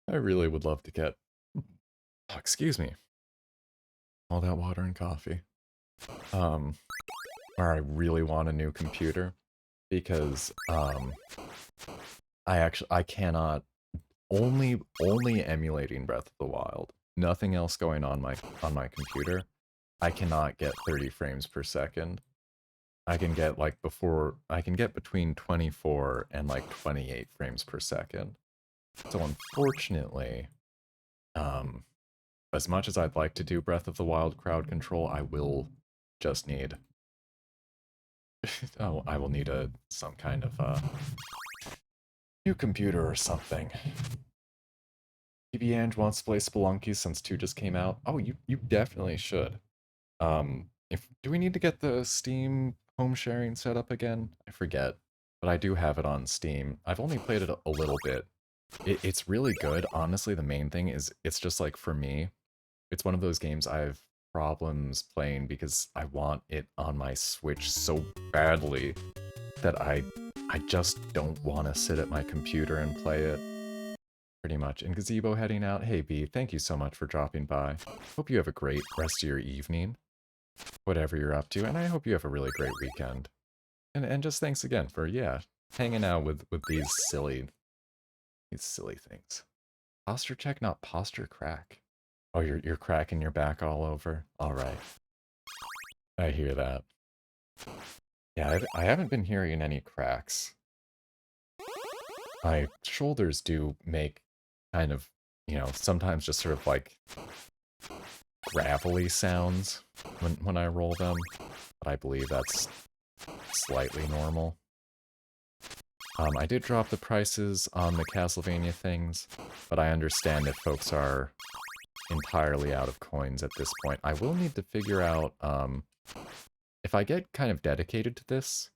really would love to get, oh, excuse me, all that water and coffee. Where I really want a new computer because, I cannot, only emulating Breath of the Wild. Nothing else going on my computer. I cannot get 30 frames per second. I can get I can get between 24 and like 28 frames per second. So unfortunately, um, as much as I'd like to do Breath of the Wild crowd control, I will just need oh, I will need some kind of new computer or something. PB Ange wants to play Spelunky since 2 just came out. Oh, you definitely should. If do we need to get the Steam home sharing set up again? I forget, but I do have it on Steam. I've only played it a little bit. It's really good. Honestly, the main thing is it's just like for me, it's one of those games I have problems playing because I want it on my Switch so badly that I just don't want to sit at my computer and play it. Pretty much. And Gazebo heading out. Hey B, thank you so much for dropping by. Hope you have a great rest of your evening, whatever you're up to, and I hope you have a really great weekend. And just thanks again for, yeah, hanging out with these silly things. Posture check, not posture crack. Oh, you're cracking your back all over? Alright. I hear that. Yeah, I haven't been hearing any cracks. My shoulders do make kind of, sometimes just sort of like gravelly sounds when I roll them, but I believe that's slightly normal. I did drop the prices on the Castlevania things, but I understand if folks are entirely out of coins at this point. I will need to figure out, if I get kind of dedicated to this,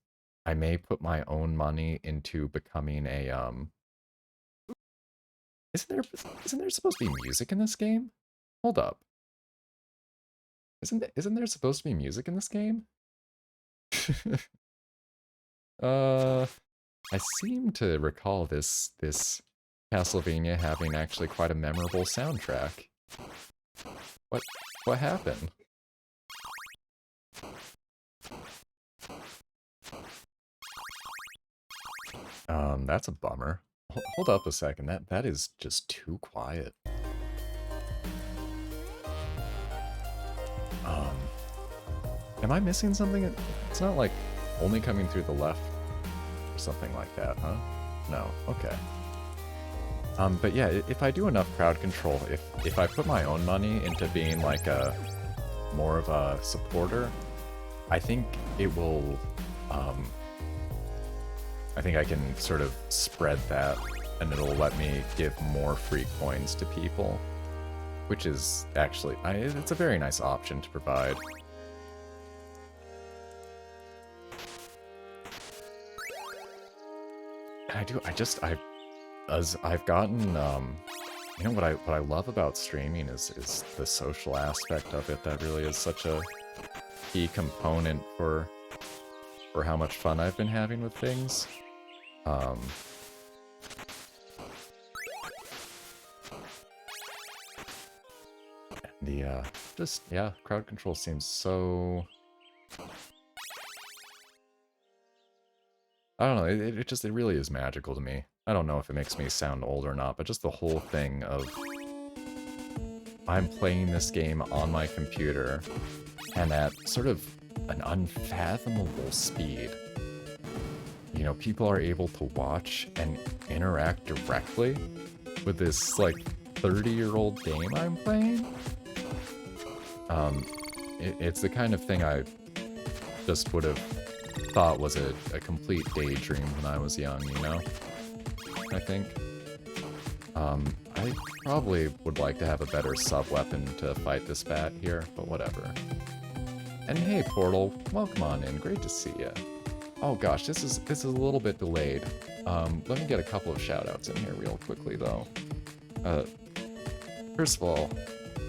I may put my own money into becoming a, isn't there supposed to be music in this game? Hold up. Isn't there supposed to be music in this game? I seem to recall this Castlevania having actually quite a memorable soundtrack. What what happened? That's a bummer. Hold up a second. That is just too quiet. Um, am I missing something? It's not like only coming through the left or something like that, huh? No. Okay. But yeah, if I do enough crowd control, if I put my own money into being like more of a supporter, I think it will, I think I can sort of spread that, and it'll let me give more free coins to people, which is actually, it's a very nice option to provide. And as I've gotten, what I love about streaming is the social aspect of it. That really is such a key component for how much fun I've been having with things. Yeah, crowd control seems so I don't know, it really is magical to me. I don't know if it makes me sound old or not, but just the whole thing of I'm playing this game on my computer and at sort of an unfathomable speed. You know, people are able to watch and interact directly with this, like, 30-year-old game I'm playing. It's the kind of thing I just would have thought was a complete daydream when I was young, you know? I think. I probably would like to have a better sub-weapon to fight this bat here, but whatever. And hey, Portal, welcome on in. Great to see you. Oh gosh, this is a little bit delayed. Let me get a couple of shout-outs in here real quickly, though. First of all,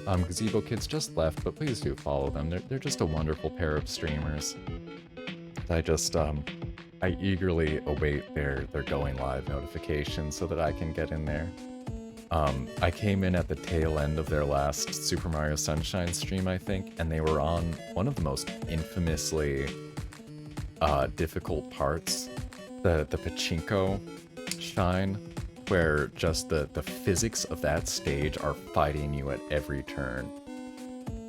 Gazebo Kids just left, but please do follow them. They're just a wonderful pair of streamers. I eagerly await their going live notification so that I can get in there. I came in at the tail end of their last Super Mario Sunshine stream, I think, and they were on one of the most infamously difficult parts, the Pachinko Shine, where just the physics of that stage are fighting you at every turn.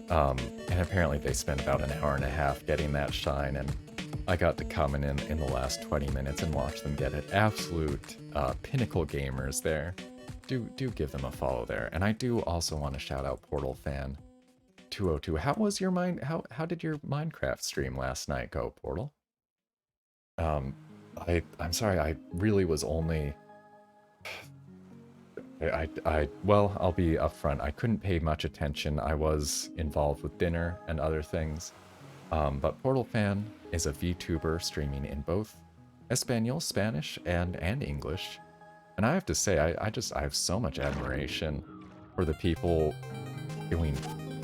And apparently they spent about an hour and a half getting that shine, and I got to come in the last 20 minutes and watch them get it. Absolute pinnacle gamers there. Do give them a follow there. And I do also want to shout out Portal Fan 202. How was your how did your Minecraft stream last night go, Portal? I'm sorry, I really was only well, I'll be upfront. I couldn't pay much attention. I was involved with dinner and other things. But Portal Fan is a VTuber streaming in both Espanol, Spanish, and English. And I have to say, I have so much admiration for the people doing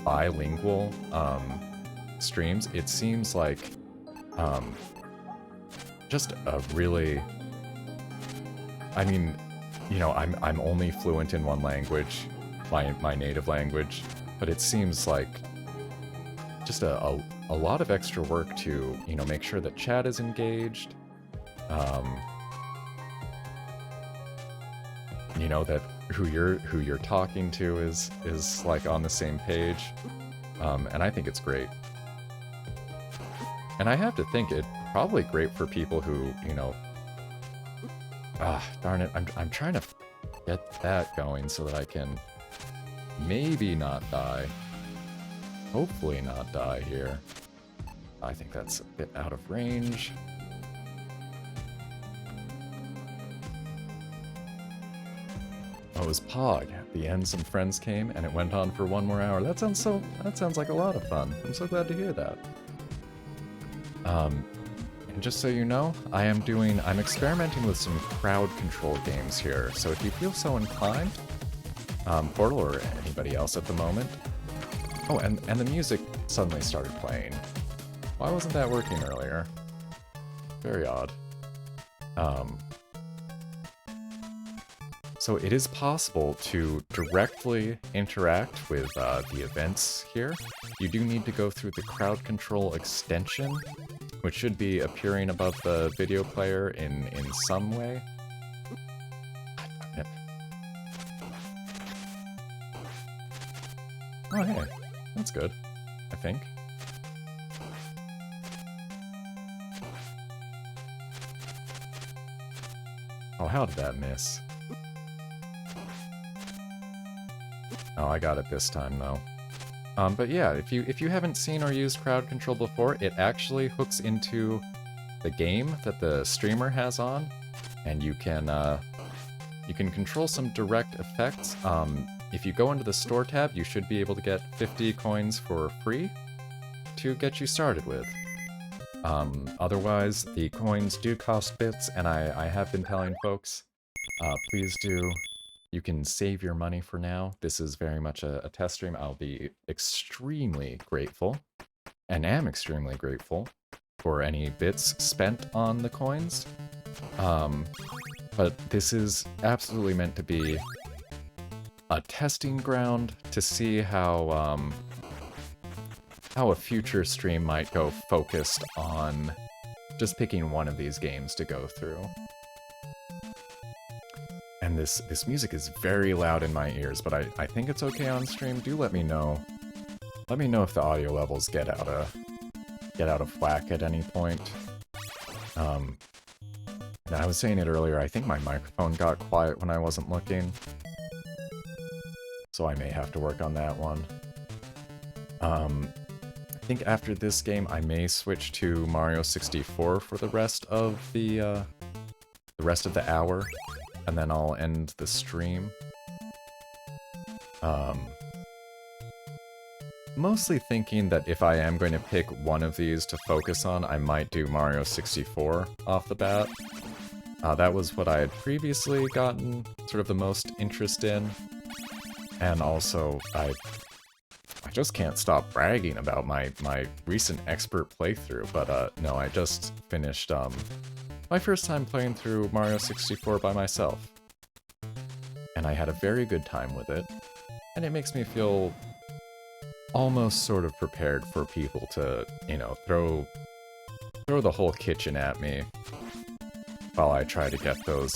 bilingual streams. It seems like just a really, I mean, you know, I'm only fluent in one language, my native language, but it seems like just a lot of extra work to, you know, make sure that chat is engaged. You know, that who you're talking to is like on the same page. And I think it's great. And I have to think it's probably great for people who, you know, darn it, I'm trying to get that going so that I can maybe not die. Hopefully not die here. I think that's a bit out of range. Oh, it was Pog. At the end, some friends came, and it went on for 1 more hour. That sounds like a lot of fun. I'm so glad to hear that. And just so you know, I'm experimenting with some crowd control games here. So if you feel so inclined, Portal or anybody else at the moment. Oh, and the music suddenly started playing. Why wasn't that working earlier? Very odd. So it is possible to directly interact with the events here. You do need to go through the crowd control extension, which should be appearing above the video player in some way. Oh, hey. That's good, I think. Oh, how did that miss? Oh, I got it this time, though. But yeah, if you haven't seen or used crowd control before, it actually hooks into the game that the streamer has on, and you can control some direct effects. If you go into the store tab, you should be able to get 50 coins for free to get you started with. Otherwise, the coins do cost bits, and I have been telling folks, please do. You can save your money for now. This is very much a test stream. I'll be extremely grateful, and am extremely grateful, for any bits spent on the coins. But this is absolutely meant to be a testing ground to see how a future stream might go focused on just picking one of these games to go through. And this music is very loud in my ears, but I think it's okay on stream. Do let me know. Let me know if the audio levels get out of whack at any point. And I was saying it earlier, I think my microphone got quiet when I wasn't looking. So I may have to work on that one. I think after this game, I may switch to Mario 64 for the rest of the hour, and then I'll end the stream. Mostly thinking that if I am going to pick one of these to focus on, I might do Mario 64 off the bat. That was what I had previously gotten sort of the most interest in, and also I just can't stop bragging about my recent expert playthrough, but no, I just finished my first time playing through Mario 64 by myself. And I had a very good time with it, and it makes me feel almost sort of prepared for people to, you know, throw the whole kitchen at me while I try to get those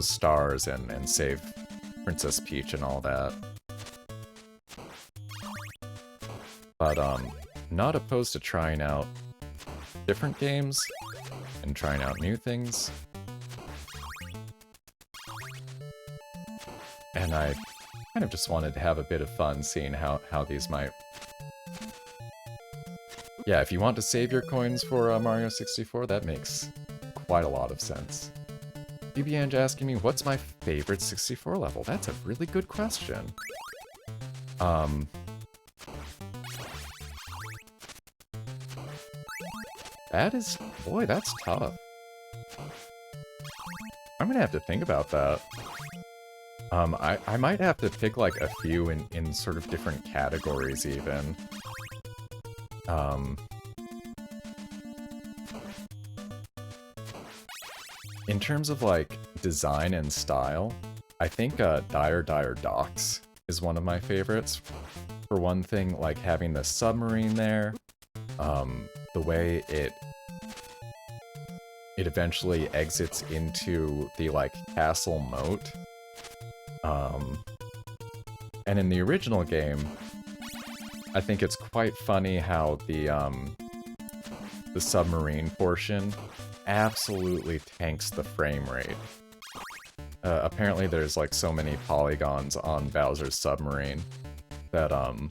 stars and save Princess Peach and all that. But not opposed to trying out different games and trying out new things. And I kind of just wanted to have a bit of fun seeing how these might... Yeah, if you want to save your coins for Mario 64, that makes quite a lot of sense. BBAnge asking me, what's my favorite 64 level? That's a really good question. That is... Boy, that's tough. I'm gonna have to think about that. I might have to pick, like, a few in sort of different categories, even. In terms of, like, design and style, I think Dire Dire Docks is one of my favorites. For one thing, like, having the submarine there, the way it eventually exits into the, like, castle moat. And in the original game, I think it's quite funny how the submarine portion absolutely tanks the frame rate. Apparently there's, like, so many polygons on Bowser's submarine that, it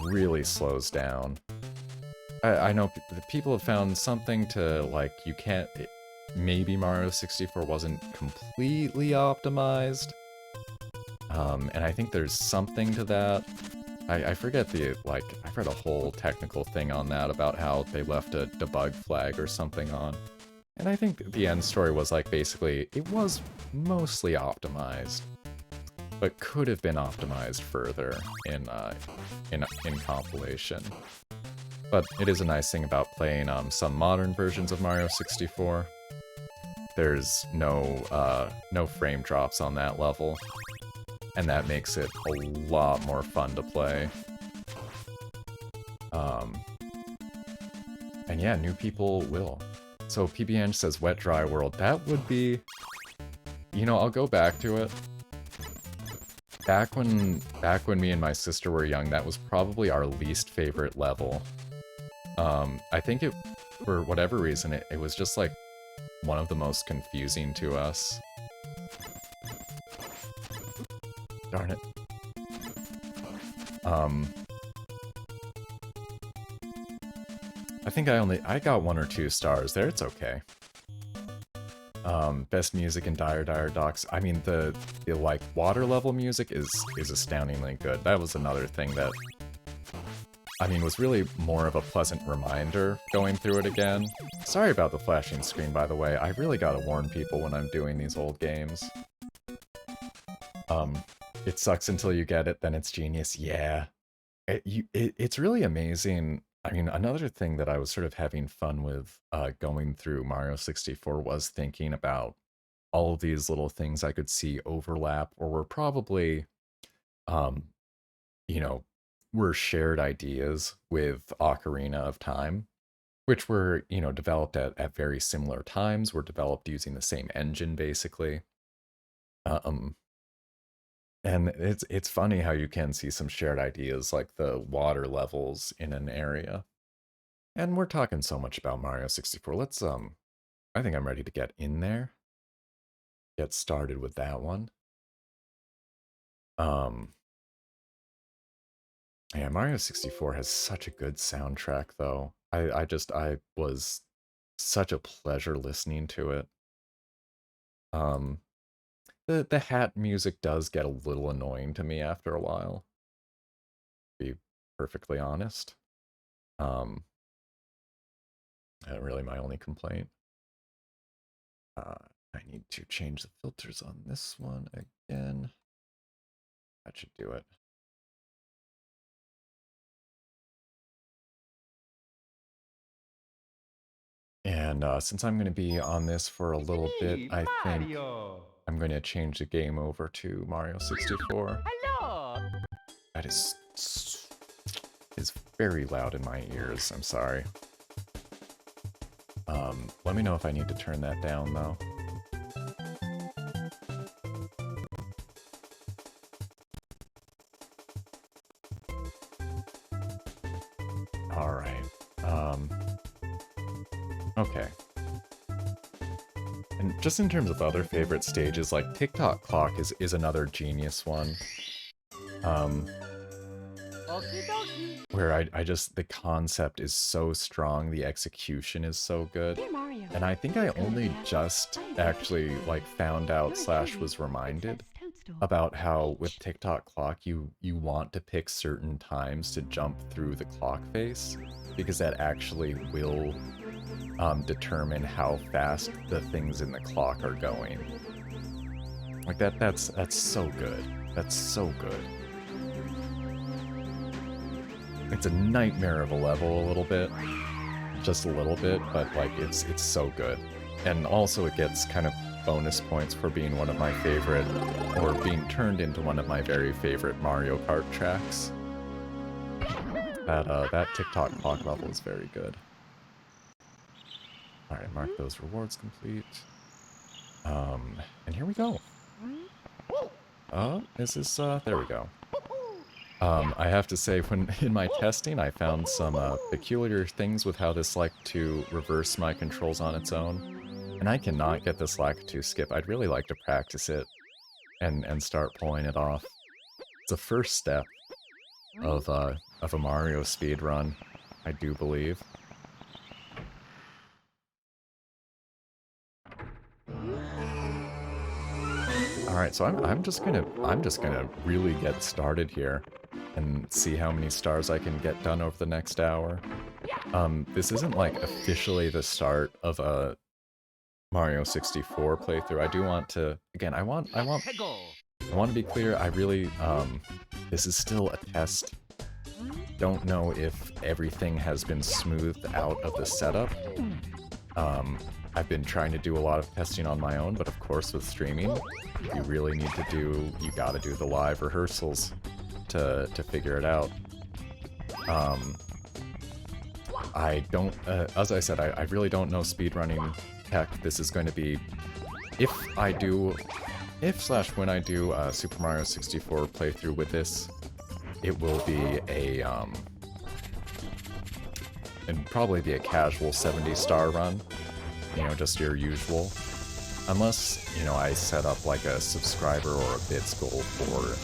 really slows down. I know people have found something to, like, you can't... Maybe Mario 64 wasn't completely optimized. And I think there's something to that. I forget the, like, I've read a whole technical thing on that about how they left a debug flag or something on. And I think the end story was, like, basically, it was mostly optimized, but could have been optimized further in compilation. But it is a nice thing about playing some modern versions of Mario 64. There's no frame drops on that level, and that makes it a lot more fun to play. And yeah, new people will. So PBN says Wet Dry World. That would be... You know, I'll go back to it. Back when me and my sister were young, that was probably our least favorite level. I think it, for whatever reason, it was just, like, one of the most confusing to us. Darn it. I think I got 1 or 2 stars there, it's okay. Best music in Dire Dire Docks. I mean, the like, water level music is astoundingly good. That was another thing that, I mean, was really more of a pleasant reminder going through it again. Sorry about the flashing screen, by the way. I really gotta warn people when I'm doing these old games. It sucks until you get it, then it's genius. Yeah. It's really amazing. I mean, another thing that I was sort of having fun with going through Mario 64 was thinking about all of these little things I could see overlap or were probably, you know, were shared ideas with Ocarina of Time. which were, you know, developed at very similar times, were developed using the same engine, basically. Um, and it's funny how you can see some shared ideas, like the water levels in an area. And we're talking so much about Mario 64. Let's, I think I'm ready to get in there. Get started with that one. Um, yeah, Mario 64 has such a good soundtrack, though. I was such a pleasure listening to it. Um, the hat music does get a little annoying to me after a while, to be perfectly honest. Um, really my only complaint. I need to change the filters on this one again. That should do it. And since I'm going to be on this for a little bit, I think I'm going to change the game over to Mario 64. Hello. That is very loud in my ears. I'm sorry. Let me know if I need to turn that down, though. All right. Okay. And just in terms of other favorite stages, like Tick-Tock Clock is another genius one. Where I just, the concept is so strong, the execution is so good. And I think I only just actually like found out / was reminded about how with Tick-Tock Clock you want to pick certain times to jump through the clock face, because that actually will determine how fast the things in the clock are going. Like that's so good. That's so good. It's a nightmare of a level a little bit. Just a little bit, but like it's so good. And also it gets kind of bonus points for being one of my favorite, or being turned into one of my very favorite Mario Kart tracks. That Tick-Tock Clock level is very good. Alright, mark those rewards complete. And here we go. Is this, there we go. I have to say, when in my testing, I found some peculiar things with how this liked to reverse my controls on its own. And I cannot get this Lakitu skip. I'd really like to practice it and start pulling it off. It's a first step of a Mario speed run, I do believe. Alright, so I'm just gonna really get started here and see how many stars I can get done over the next hour. This isn't like officially the start of a Mario 64 playthrough. I do want to, again, I want to be clear, I really, this is still a test. Don't know if everything has been smoothed out of the setup. I've been trying to do a lot of testing on my own, but of course with streaming, you really need to you gotta do the live rehearsals to figure it out. I don't, as I said, I really don't know speedrunning tech. This is going to be, if / when I do a Super Mario 64 playthrough with this, it will be a, it'd probably be a casual 70-star run. You know, just your usual. Unless, you know, I set up like a subscriber or a bits goal for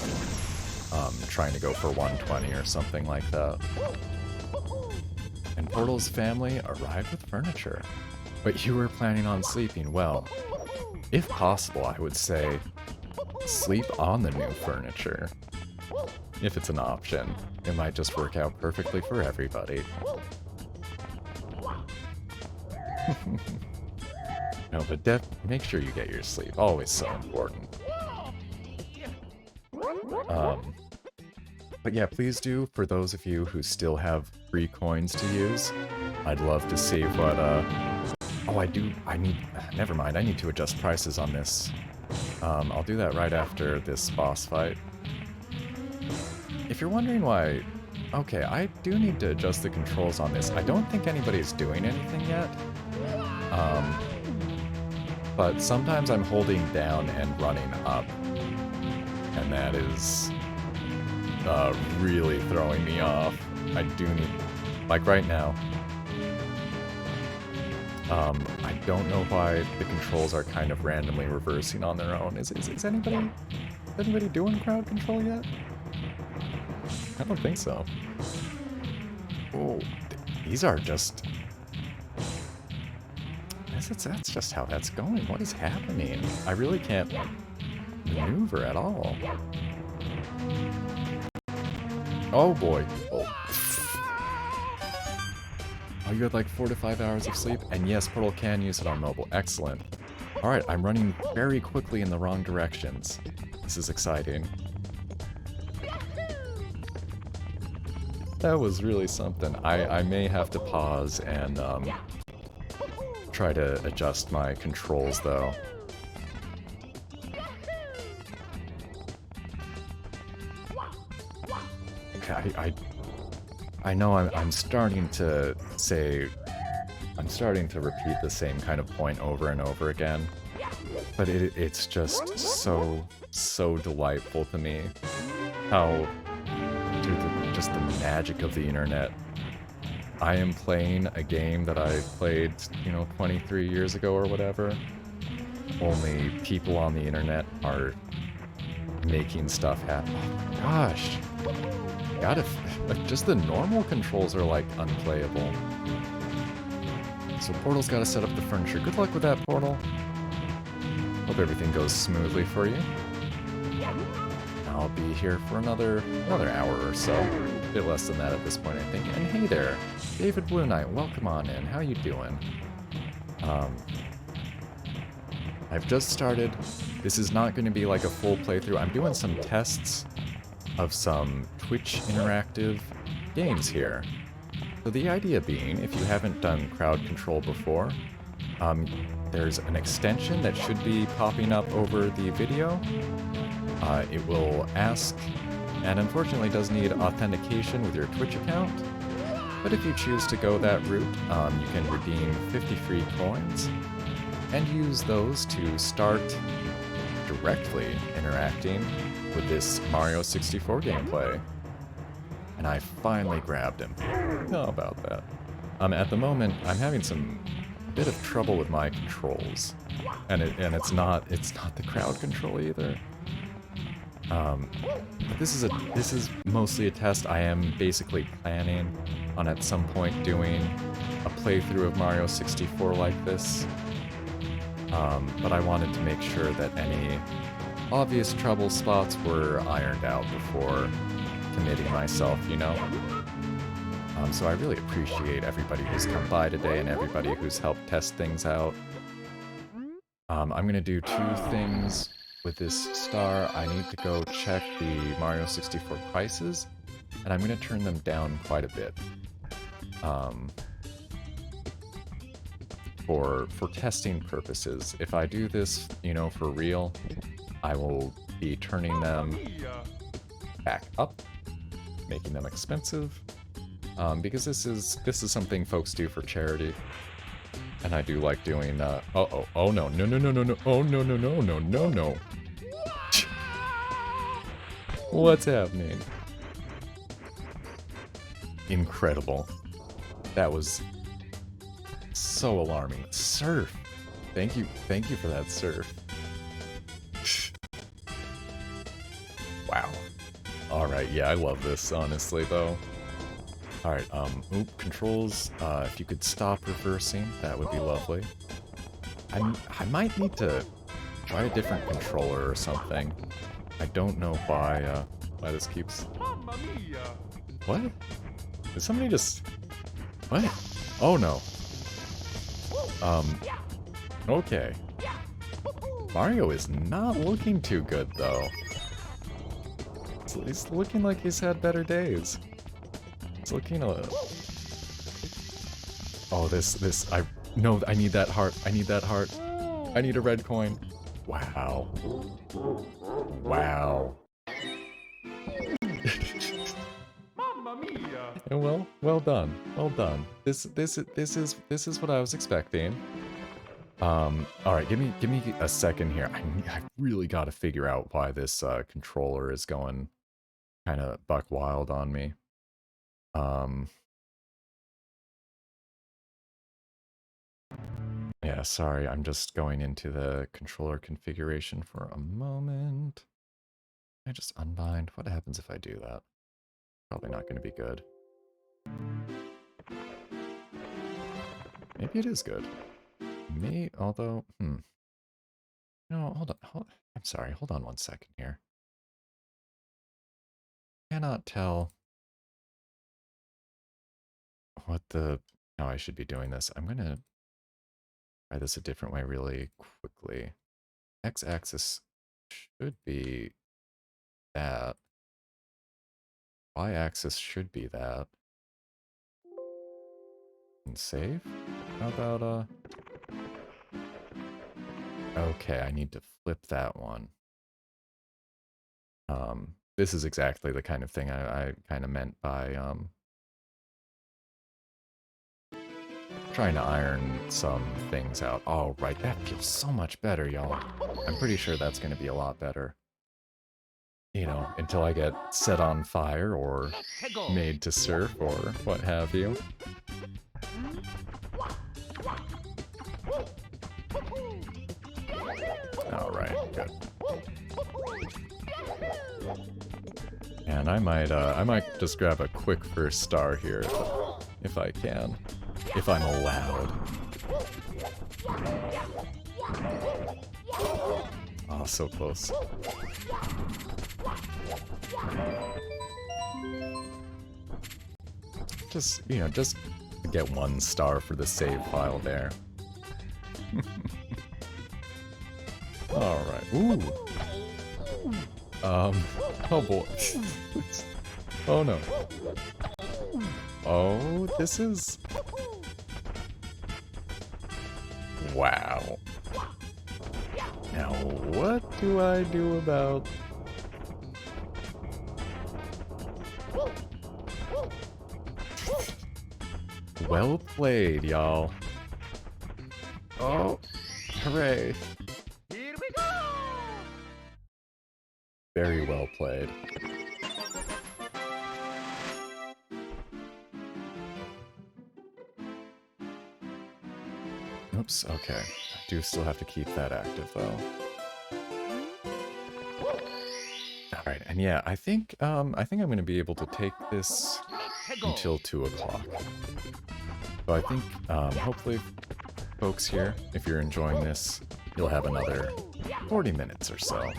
trying to go for 120 or something like that. And Portal's family arrived with furniture. But you were planning on sleeping. Well, if possible, I would say sleep on the new furniture. If it's an option. It might just work out perfectly for everybody. No, but make sure you get your sleep. Always so important. But yeah, please do, for those of you who still have free coins to use. I'd love to see what, never mind, I need to adjust prices on this. I'll do that right after this boss fight. If you're wondering why Okay, I do need to adjust the controls on this. I don't think anybody's doing anything yet. Um, but sometimes I'm holding down and running up. And that is really throwing me off. I do need, like right now, I don't know why the controls are kind of randomly reversing on their own. Is anybody doing crowd control yet? I don't think so. Oh, these are just... That's just how that's going. What is happening? I really can't maneuver at all. Oh boy. Oh, you had like 4 to 5 hours of sleep? And yes, Portal can use it on mobile. Excellent. Alright, I'm running very quickly in the wrong directions. This is exciting. That was really something. I may have to pause and try to adjust my controls though. Okay, I know I'm starting to say, I'm starting to repeat the same kind of point over and over again, but it's just so delightful to me how, just the magic of the internet. I am playing a game that I played, 23 years ago or whatever, only people on the internet are making stuff happen. Oh, gosh. Just the normal controls are, like, unplayable. So Portal's gotta set up the furniture. Good luck with that, Portal. Hope everything goes smoothly for you. I'll be here for another hour or so. A bit less than that at this point, I think. And hey there, David Blue Knight, welcome on in. How you doing? I've just started. This is not going to be like a full playthrough. I'm doing some tests of some Twitch interactive games here. So the idea being, if you haven't done crowd control before, there's an extension that should be popping up over the video. It will ask, and unfortunately does need authentication with your Twitch account, but if you choose to go that route, you can redeem 50 free coins, and use those to start directly interacting with this Mario 64 gameplay. And I finally grabbed him. How about that? At the moment, I'm having some bit of trouble with my controls, and it's not the crowd control either. But this is mostly a test. I am basically planning on at some point doing a playthrough of Mario 64 like this. But I wanted to make sure that any obvious trouble spots were ironed out before committing myself, So I really appreciate everybody who's come by today and everybody who's helped test things out. I'm gonna do 2 things with this star. I need to go check the Mario 64 prices, and I'm gonna turn them down quite a bit. For testing purposes. If I do this, for real, I will be turning them back up, making them expensive, because this is something folks do for charity, and I do like doing. Oh no, no. What's happening? Incredible. That was so alarming. Surf. Thank you for that surf. Wow. Alright, yeah, I love this, honestly, though. Alright, controls, if you could stop reversing, that would be lovely. I might need to try a different controller or something. I don't know why this keeps... What? Did somebody just... What? Oh, no. Okay. Mario is not looking too good, though. He's looking like he's had better days. It's looking a... Oh, No, I need that heart. I need that heart. I need a red coin. Wow. Wow. Well done. Well done. This is what I was expecting. All right, give me a second here. I really got to figure out why this controller is going kind of buck wild on me. Yeah, sorry, I'm just going into the controller configuration for a moment. I just unbind. What happens if I do that? Probably not going to be good. Maybe it is good. Although, No, hold on. I'm sorry, hold on one second here. Cannot tell how I should be doing this. I'm going to try this a different way really quickly. X-axis should be that. Y-axis should be that. And save? How about, Okay, I need to flip that one. This is exactly the kind of thing I kind of meant by, trying to iron some things out. Oh, right, that feels so much better, y'all. I'm pretty sure that's going to be a lot better. You know, until I get set on fire or made to surf or what have you. Alright, good. And I might just grab a quick first star here if I can. If I'm allowed. Oh, so close. Just get one star for the save file there. Alright. Ooh. Oh boy. Oh no. Oh, this is... Wow. Now, what do I do about... Well played, y'all. Oh, hooray. Here we go! Very well played. Oops, okay. I do still have to keep that active, though. Alright, and yeah, I think I'm going to be able to take this until 2 o'clock. So I think, hopefully, folks here, if you're enjoying this, you'll have another 40 minutes or so.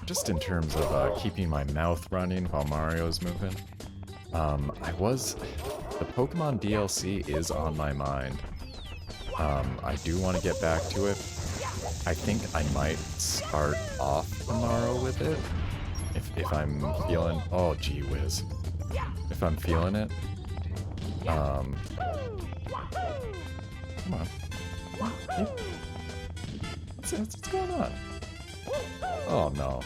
Just in terms of keeping my mouth running while Mario's moving, the Pokemon DLC is on my mind. I do want to get back to it. I think I might start off tomorrow with it. If I'm feeling... Oh, gee whiz. If I'm feeling it. Come on. What's going on? Oh, no.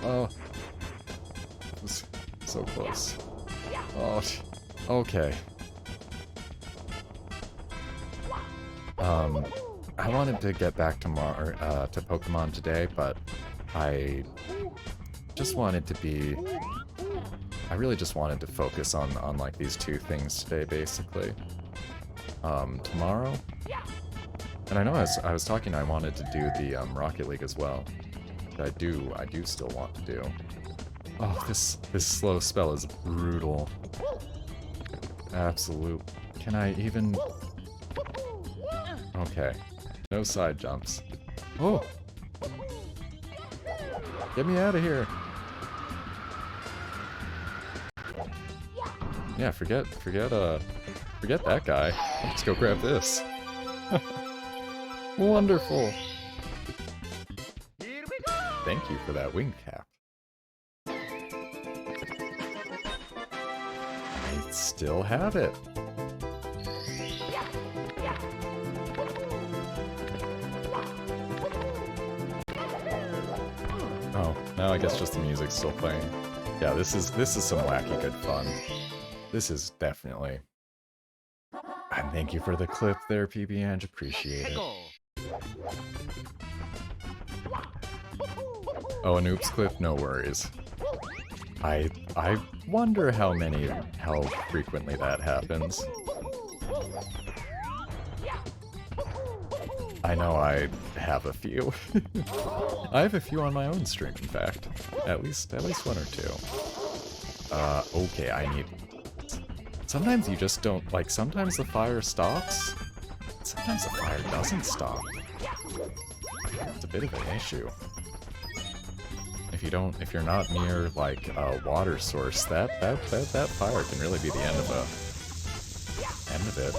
Oh. It was so close. Oh, okay. I wanted to get back to Pokemon today, but I just wanted to be... I really just wanted to focus on like these 2 things today, basically. Tomorrow... And I know I was talking, I wanted to do the Rocket League as well. I do still want to do. Oh, this slow spell is brutal. Absolute. Can I even... Okay. No side jumps. Oh! Get me out of here! Yeah, forget that guy. Let's go grab this. Wonderful! Here we go! Thank you for that wing cap. I still have it. No, I guess just the music's still playing. Yeah, this is some wacky good fun. This is definitely. And thank you for the clip there, PB Ange. Appreciate it. Oh, an oops clip? No worries. I wonder how frequently that happens. I know I have a few. I have a few on my own stream, in fact. At least one or two. Okay, I need... Sometimes you just don't... Like, sometimes the fire stops. Sometimes the fire doesn't stop. It's a bit of an issue. If you're not near, like, a water source, that fire can really be the end of it.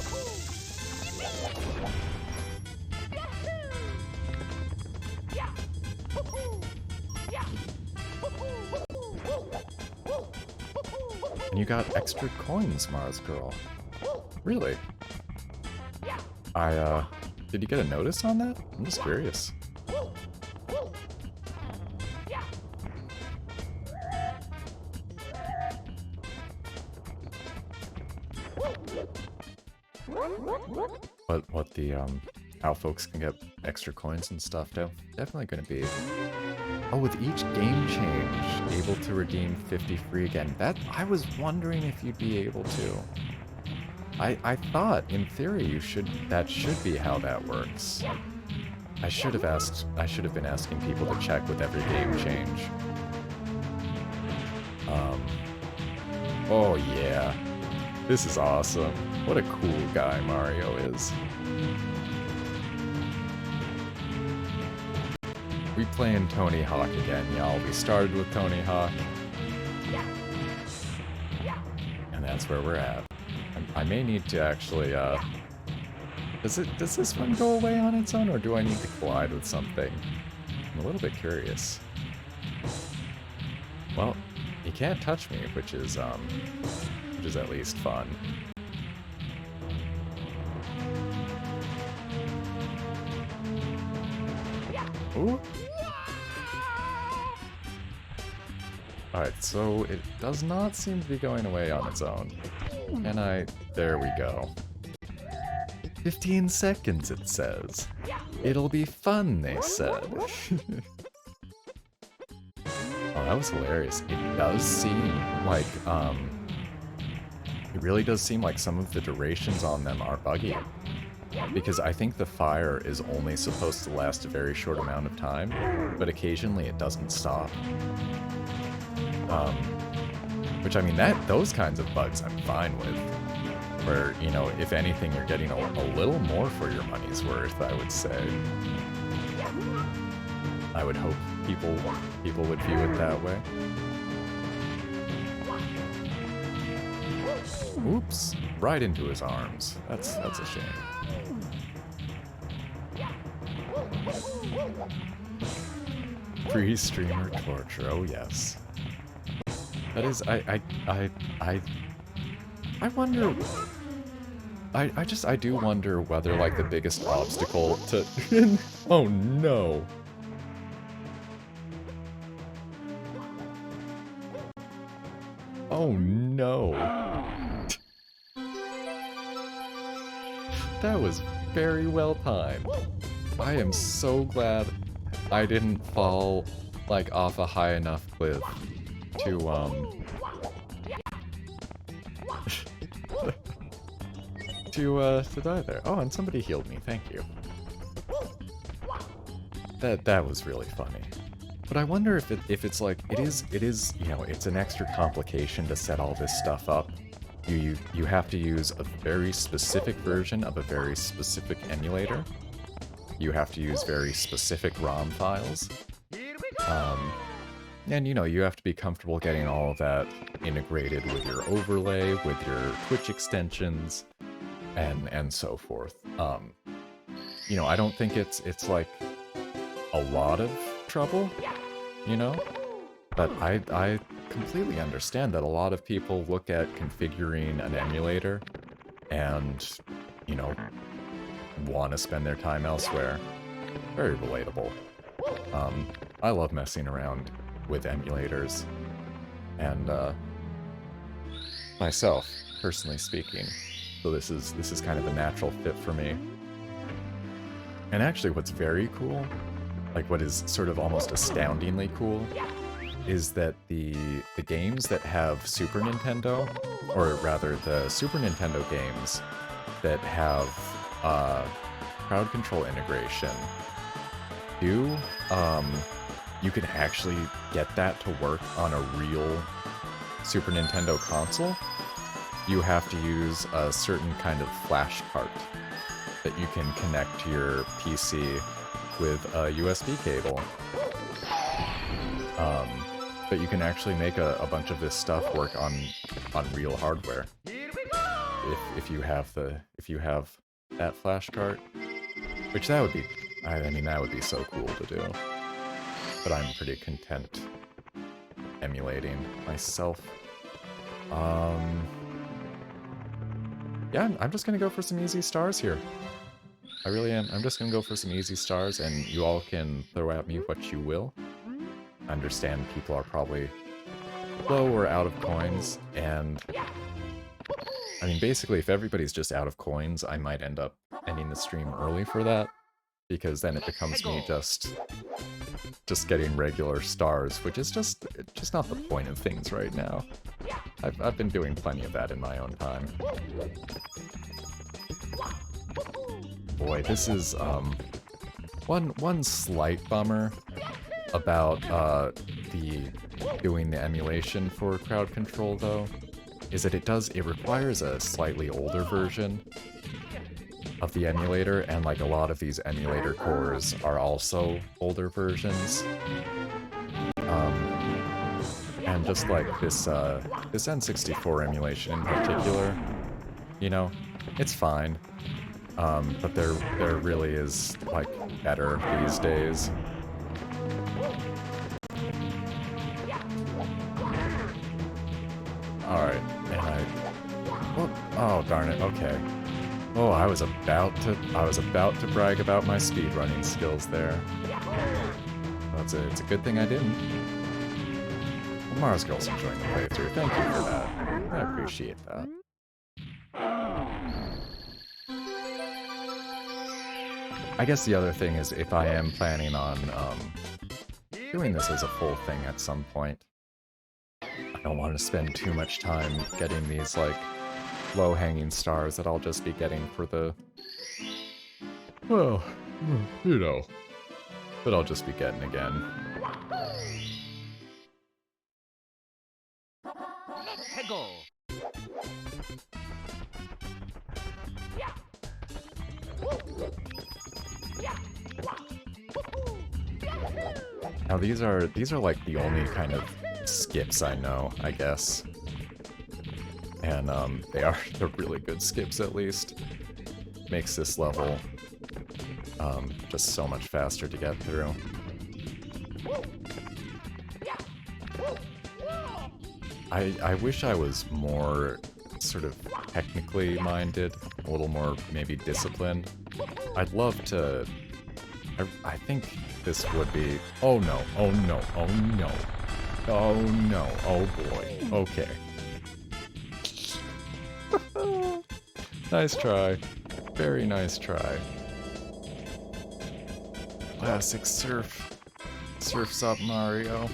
And you got extra coins, Mars Girl. Really? Did you get a notice on that? I'm just curious. What the, how folks can get extra coins and stuff, though. Definitely gonna be... Oh, with each game change, able to redeem 50 free again. I was wondering if you'd be able to. I thought, in theory, that should be how that works. I should have been asking people to check with every game change. Oh yeah. This is awesome. What a cool guy Mario is. We playing Tony Hawk again, y'all. We started with Tony Hawk. And that's where we're at. I may need to actually, does this one go away on its own, or do I need to collide with something? I'm a little bit curious. Well, you can't touch me, which is at least fun. Ooh. Alright, so it does not seem to be going away on its own. And there we go. 15 seconds, it says. It'll be fun, they said. Oh, that was hilarious. It does seem like, it really does seem like some of the durations on them are buggy. Because I think the fire is only supposed to last a very short amount of time, but occasionally it doesn't stop. Which, I mean, those kinds of bugs I'm fine with. Where, you know, if anything, you're getting a little more for your money's worth, I would say. I would hope people would view it that way. Oops, right into his arms. That's a shame. Pre-streamer torture, oh yes. That is, I wonder... I do wonder whether, like, the biggest obstacle to... Oh no! Oh no! That was very well timed. I am so glad I didn't fall, like, off a high enough cliff to, to die there. Oh, and somebody healed me, thank you. That was really funny. But I wonder if it's like, it is, you know, it's an extra complication to set all this stuff up. You have to use a very specific version of a very specific emulator. You have to use very specific ROM files. And, you know, you have to be comfortable getting all of that integrated with your overlay, with your Twitch extensions, and so forth. You know, I don't think it's like a lot of trouble, you know? But I completely understand that a lot of people look at configuring an emulator and, you know, want to spend their time elsewhere. Very relatable. I love messing around with emulators. And myself, personally speaking. So this is kind of a natural fit for me. And actually what's very cool, like what is sort of almost astoundingly cool, is that the games that have Super Nintendo, or rather the Super Nintendo games that have crowd control integration, you can actually get that to work on a real Super Nintendo console. You have to use a certain kind of flash cart that you can connect to your PC with a USB cable. But you can actually make a bunch of this stuff work on real hardware. If you have that flash cart, which that would be, I mean that would be so cool to do. But I'm pretty content emulating myself. Yeah, I'm just gonna go for some easy stars here. I really am. I'm just gonna go for some easy stars, and you all can throw at me what you will. I understand people are probably low or out of coins, and I mean, basically, if everybody's just out of coins, I might end up ending the stream early for that, because then it becomes me just getting regular stars, which is just not the point of things right now. I've been doing plenty of that in my own time. Boy, this is one slight bummer about doing the emulation for crowd control though, is that it requires a slightly older version of the emulator, and like a lot of these emulator cores are also older versions. And just like this N64 emulation in particular, you know, it's fine. But there really is like better these days. Alright, and oh darn it, okay. Oh, I was about to brag about my speedrunning skills there. Well, it's a good thing I didn't. Well, Mars Girl's enjoying the playthrough. Thank you for that. I appreciate that. I guess the other thing is, if I am planning on doing this as a full thing at some point, I don't want to spend too much time getting these like low-hanging stars that I'll just be getting for the, well, you know, that I'll just be getting again. Now these are like the only kind of skips I know, I guess. And they're really good skips at least. Makes this level just so much faster to get through. I wish I was more sort of technically minded, a little more maybe disciplined. I'd love to... I think this would be... Oh no, oh no, oh no. Oh no, oh boy, okay. Nice try. Very nice try. Classic Surf's Up Mario.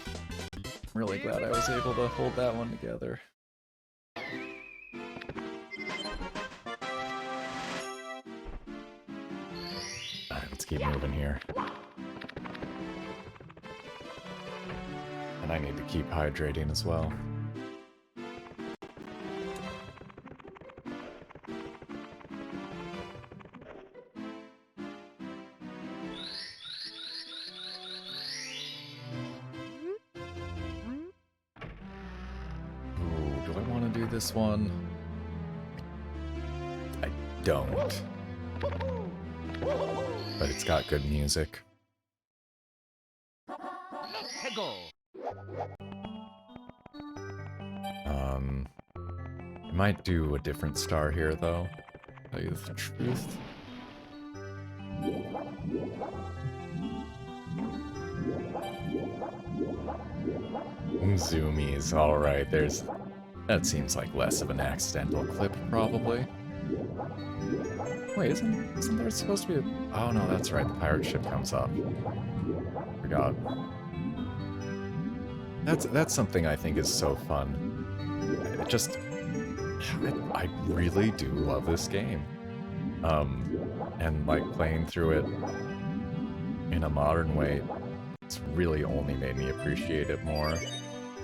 Really glad I was able to hold that one together. Alright, let's keep moving here. And I need to keep hydrating as well. This one? I don't. But it's got good music. I might do a different star here though. Tell you the truth. Zoomies, alright, there's... That seems like less of an accidental clip, probably. Wait, isn't there supposed to be a... Oh no, that's right, the pirate ship comes up. Forgot. That's something I think is so fun. It just... I really do love this game. And like playing through it in a modern way, it's really only made me appreciate it more.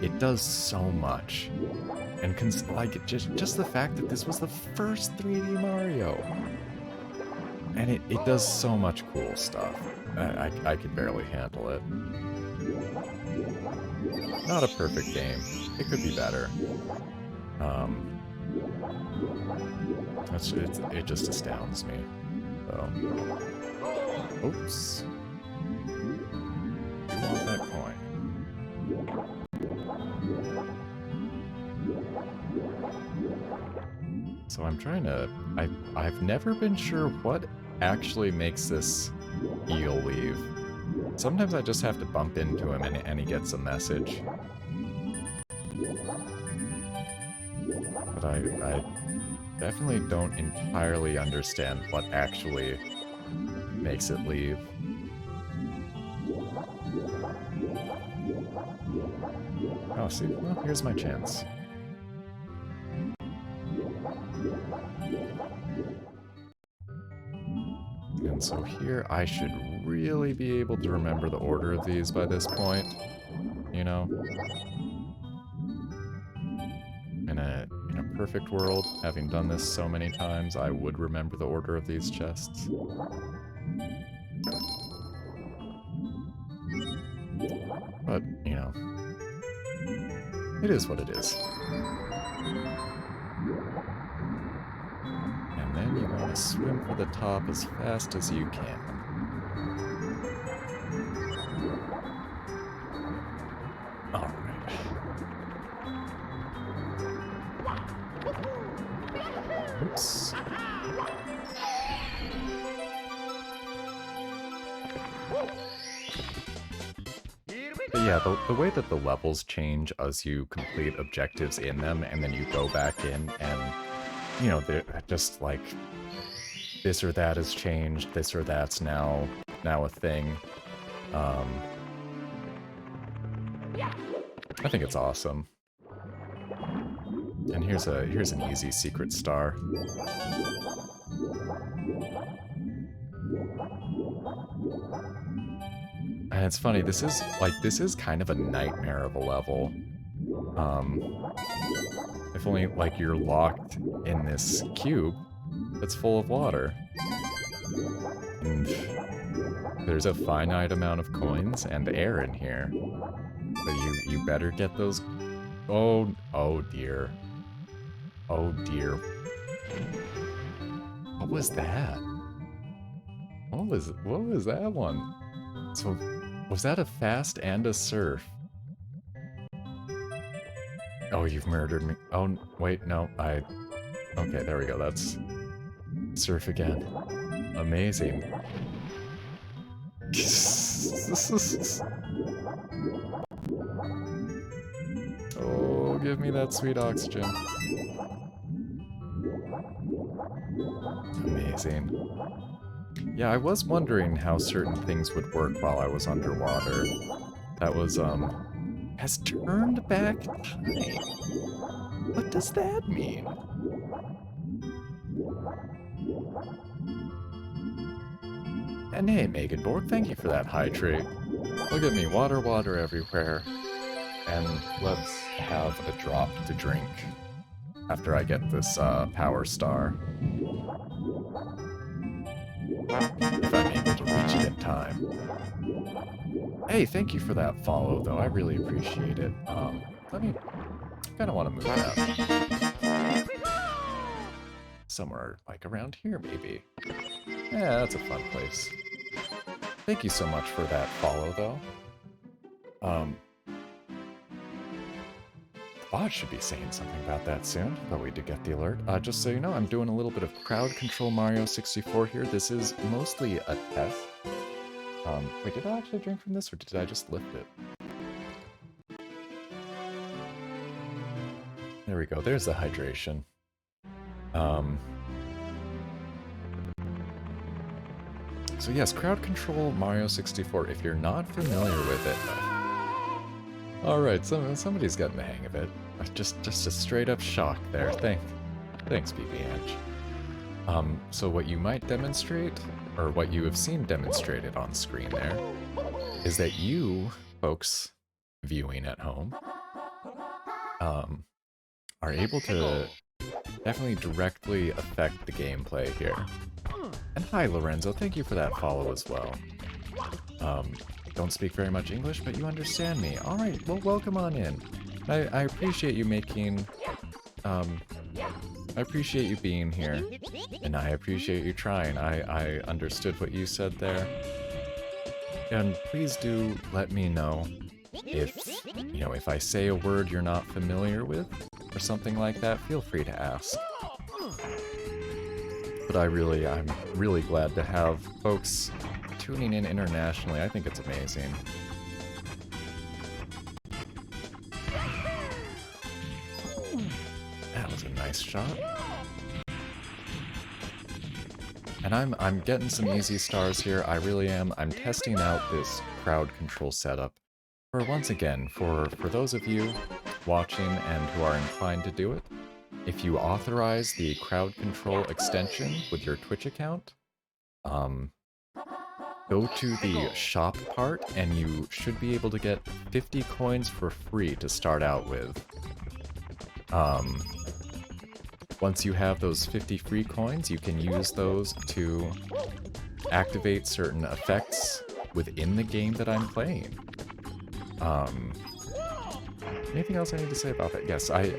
It does so much. And like just the fact that this was the first 3D Mario. And it does so much cool stuff. I could barely handle it. Not a perfect game. It could be better. It just astounds me. So. Oops. You want that coin. So I'm trying to... I've never been sure what actually makes this eel leave. Sometimes I just have to bump into him and he gets a message. But I definitely don't entirely understand what actually makes it leave. Oh, see? Well, here's my chance. And so here, I should really be able to remember the order of these by this point. You know? In a perfect world, having done this so many times, I would remember the order of these chests. But, you know, it is what it is. And then you want to swim for the top as fast as you can. Alright. Oops. But yeah, the way that the levels change as you complete objectives in them, and then you go back in and, you know, they're just like, this or that has changed, this or that's now a thing. I think it's awesome. And here's an easy secret star. And it's funny, this is kind of a nightmare of a level. If only, like, you're locked in this cube that's full of water. And there's a finite amount of coins and air in here. But you better get those... Oh dear. Oh dear. What was that? What was that one? So, was that a fast and a surf? Oh, you've murdered me. Oh, wait, no, okay, there we go, that's... Surf again. Amazing. Oh, give me that sweet oxygen. Amazing. Yeah, I was wondering how certain things would work while I was underwater. That was, has turned back time. What does that mean? And hey, Meganborg, thank you for that hydrate. Look at me, water everywhere. And let's have a drop to drink after I get this, power star. If I'm able to reach it in time. Hey, thank you for that follow, though. I really appreciate it. Let me... kind of want to move that. Somewhere, like, around here, maybe. Yeah, that's a fun place. Thank you so much for that follow, though. The bot should be saying something about that soon, but we did get the alert. Just so you know, I'm doing a little bit of crowd control Mario 64 here. This is mostly a test. Wait, did I actually drink from this, or did I just lift it? There we go. There's the hydration. So yes, crowd control Mario 64, if you're not familiar with it. Alright, somebody's gotten the hang of it. Just a straight up shock there. Thanks, BB so what you might demonstrate, or what you have seen demonstrated on screen there, is that you, folks viewing at home, are able to definitely directly affect the gameplay here. And hi, Lorenzo, thank you for that follow as well. Don't speak very much English, but you understand me. Alright, well, welcome on in. I appreciate you making, I appreciate you being here, and I appreciate you trying. I understood what you said there. And please do let me know if, you know, if I say a word you're not familiar with, or something like that, feel free to ask. But I'm really glad to have folks tuning in internationally. I think it's amazing. That was a nice shot. And I'm getting some easy stars here. I really am. I'm testing out this crowd control setup. For once again, for those of you watching and who are inclined to do it, if you authorize the crowd control extension with your Twitch account, go to the shop part and you should be able to get 50 coins for free to start out with. Once you have those 50 free coins, you can use those to activate certain effects within the game that I'm playing. Anything else I need to say about that? Yes, I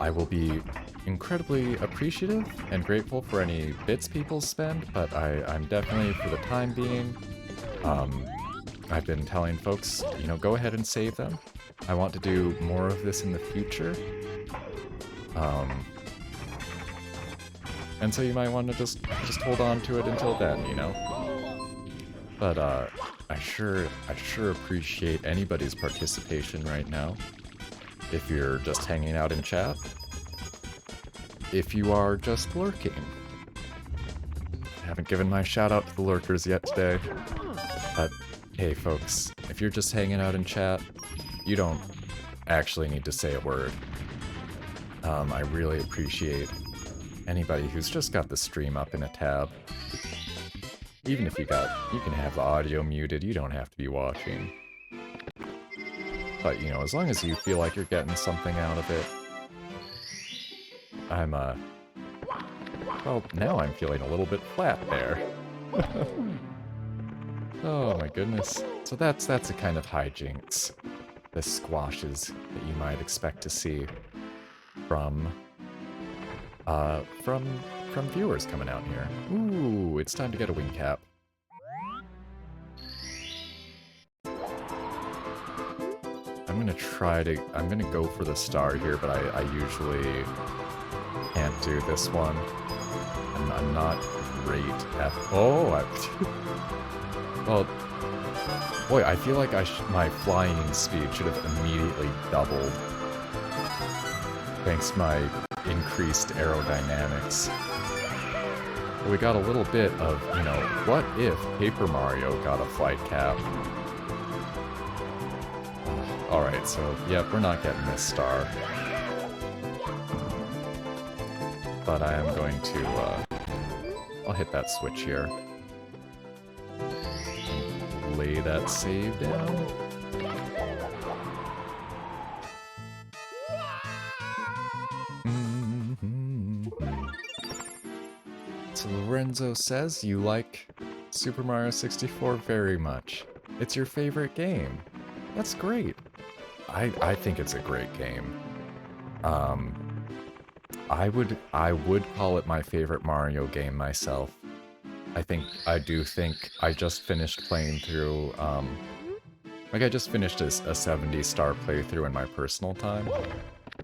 will be incredibly appreciative and grateful for any bits people spend, but I'm definitely, for the time being, I've been telling folks, you know, go ahead and save them. I want to do more of this in the future. And so you might want to just hold on to it until then, you know? But I sure appreciate anybody's participation right now. If you're just hanging out in chat, if you are just lurking. I haven't given my shout out to the lurkers yet today, but hey folks, if you're just hanging out in chat, you don't actually need to say a word. I really appreciate anybody who's just got the stream up in a tab. Even if you can have the audio muted, you don't have to be watching. But, you know, as long as you feel like you're getting something out of it, well, now I'm feeling a little bit flat there. Oh my goodness. So that's a kind of hijinks, the squashes that you might expect to see from viewers coming out here. Ooh, it's time to get a wing cap. I'm gonna go for the star here, but I usually can't do this one. I'm not great at, well, boy, I feel like my flying speed should have immediately doubled. Thanks to my increased aerodynamics. But we got a little bit of, you know, what if Paper Mario got a flight cap? Alright, so, yep, we're not getting this star. But I am going to, I'll hit that switch here. Lay that save down. So Lorenzo says you like Super Mario 64 very much. It's your favorite game. That's great. I think it's a great game. I would call it my favorite Mario game myself. I do think I just finished playing through, like I just finished a 70-star playthrough in my personal time.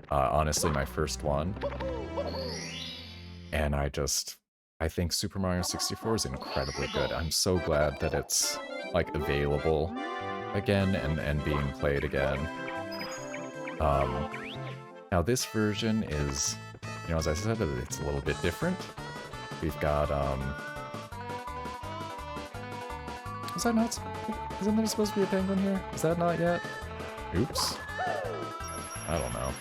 Honestly, my first one. And I think Super Mario 64 is incredibly good. I'm so glad that it's, like, available again and being played again. Now this version is, you know, as I said, it's a little bit different. We've got, is that not, isn't there supposed to be a penguin here? Is that not yet? Oops. I don't know.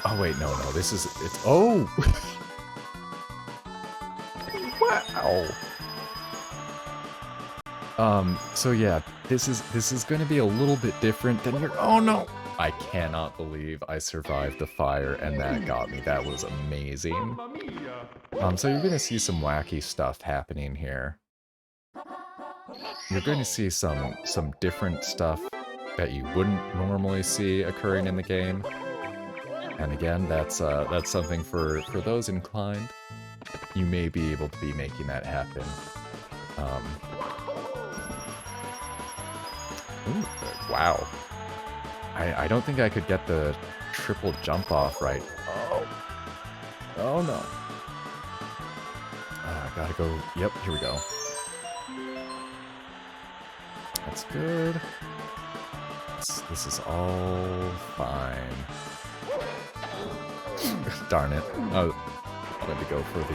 Oh wait, no, this is, it's, oh! Wow! So yeah, this is gonna be a little bit different than your, oh no! I cannot believe I survived the fire and that got me. That was amazing. So you're gonna see some wacky stuff happening here. You're going to see some different stuff that you wouldn't normally see occurring in the game. And again, that's something for those inclined. You may be able to be making that happen. Ooh, wow. I don't think I could get the triple jump off right. Oh. Oh no. I gotta go. Yep, here we go. That's good. This is all fine. Darn it. Oh, I wanted to go for the,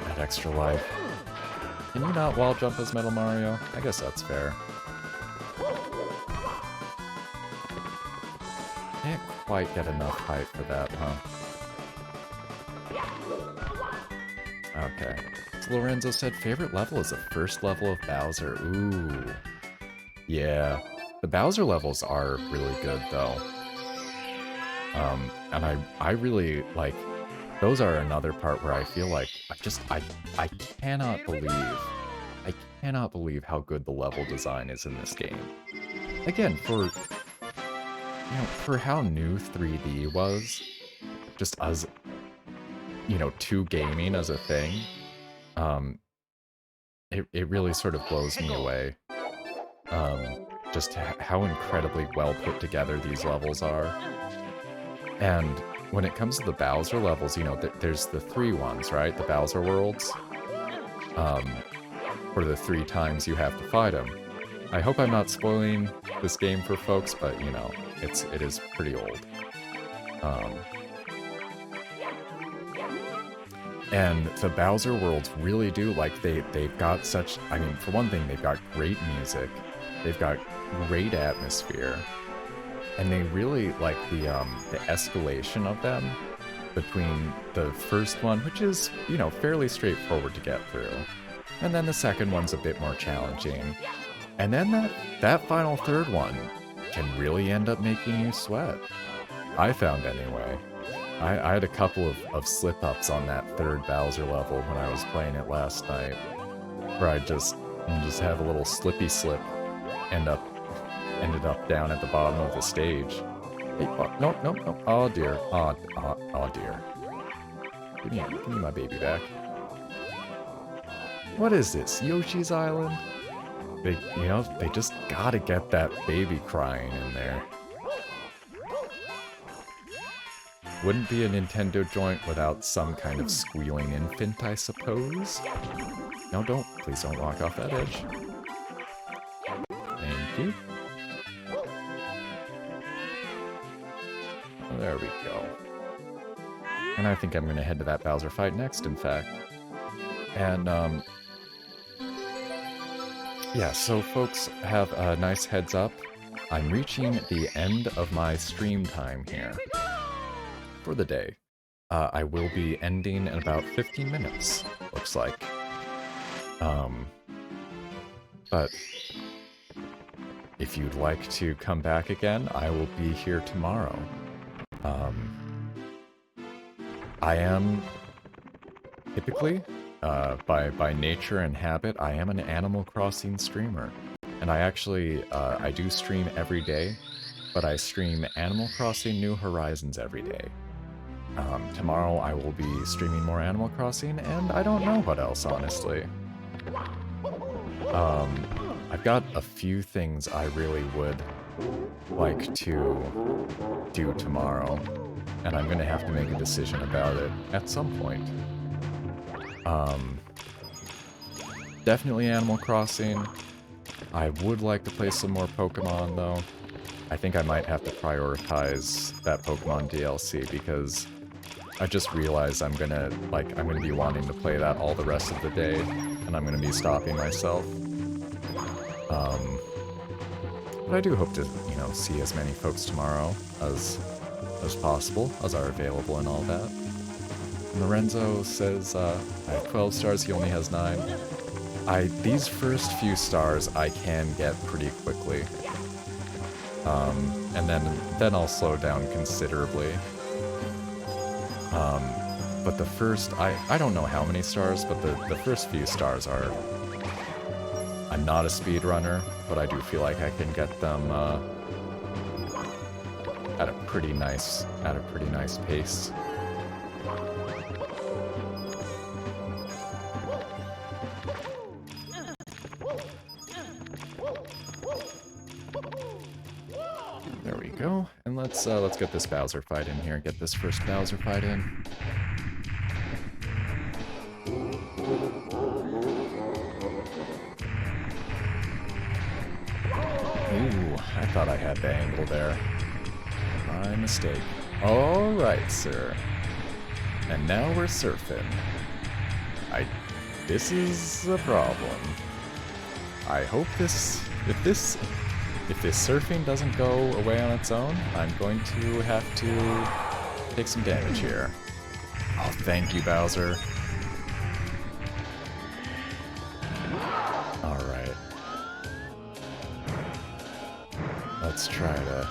that extra life. Can you not wall jump as Metal Mario? I guess that's fair. Can't quite get enough height for that, huh? Okay. So Lorenzo said favorite level is the first level of Bowser. Ooh. Yeah. The Bowser levels are really good, though. And I really, like, those are another part where I feel like I cannot believe how good the level design is in this game. Again, for how new 3D was, just as, you know, to gaming as a thing, it really sort of blows me away. Just how incredibly well put together these levels are. And when it comes to the Bowser levels, you know, there's the 3 ones, right? The Bowser worlds. For the 3 times you have to fight him. I hope I'm not spoiling this game for folks, but, you know, it is pretty old. And the Bowser worlds really do, like, they've got such, I mean, for one thing, they've got great music. They've got great atmosphere. And they really like the escalation of them between the first one, which is, you know, fairly straightforward to get through. And then the second one's a bit more challenging. And then that final third one can really end up making you sweat. I found anyway. I had a couple of slip-ups on that third Bowser level when I was playing it last night, where I just have a little slippy slip, ended up down at the bottom of the stage. Hey, oh, no. Oh dear. Oh dear. Give me my baby back. What is this? Yoshi's Island? They just gotta get that baby crying in there. Wouldn't be a Nintendo joint without some kind of squealing infant, I suppose? No, please don't walk off that edge. Thank you. Oh, there we go. And I think I'm gonna head to that Bowser fight next, in fact. And, yeah, so folks have a nice heads up. I'm reaching the end of my stream time here for the day. I will be ending in about 15 minutes, looks like. But if you'd like to come back again, I will be here tomorrow. I am typically, by nature and habit, I am an Animal Crossing streamer. And I actually, I do stream every day, but I stream Animal Crossing New Horizons every day. Tomorrow I will be streaming more Animal Crossing, and I don't know what else, honestly. I've got a few things I really would like to do tomorrow, and I'm gonna have to make a decision about it at some point. Definitely Animal Crossing. I would like to play some more Pokemon, though. I think I might have to prioritize that Pokemon DLC, because I just realized I'm gonna be wanting to play that all the rest of the day, and I'm gonna be stopping myself. But I do hope to, you know, see as many folks tomorrow as possible, as are available and all that. And Lorenzo says, I have 12 stars, he only has 9. These first few stars I can get pretty quickly. And then I'll slow down considerably. But the first, I don't know how many stars, but the first few stars are... I'm not a speedrunner, but I do feel like I can get them at a pretty nice pace. There we go, and let's get this Bowser fight in here. Get this first Bowser fight in. Ooh, I thought I had the angle there. My mistake. Alright, sir. And now we're surfing. This is a problem. I hope if this surfing doesn't go away on its own, I'm going to have to take some damage here. Oh, thank you, Bowser. Alright. Let's try to...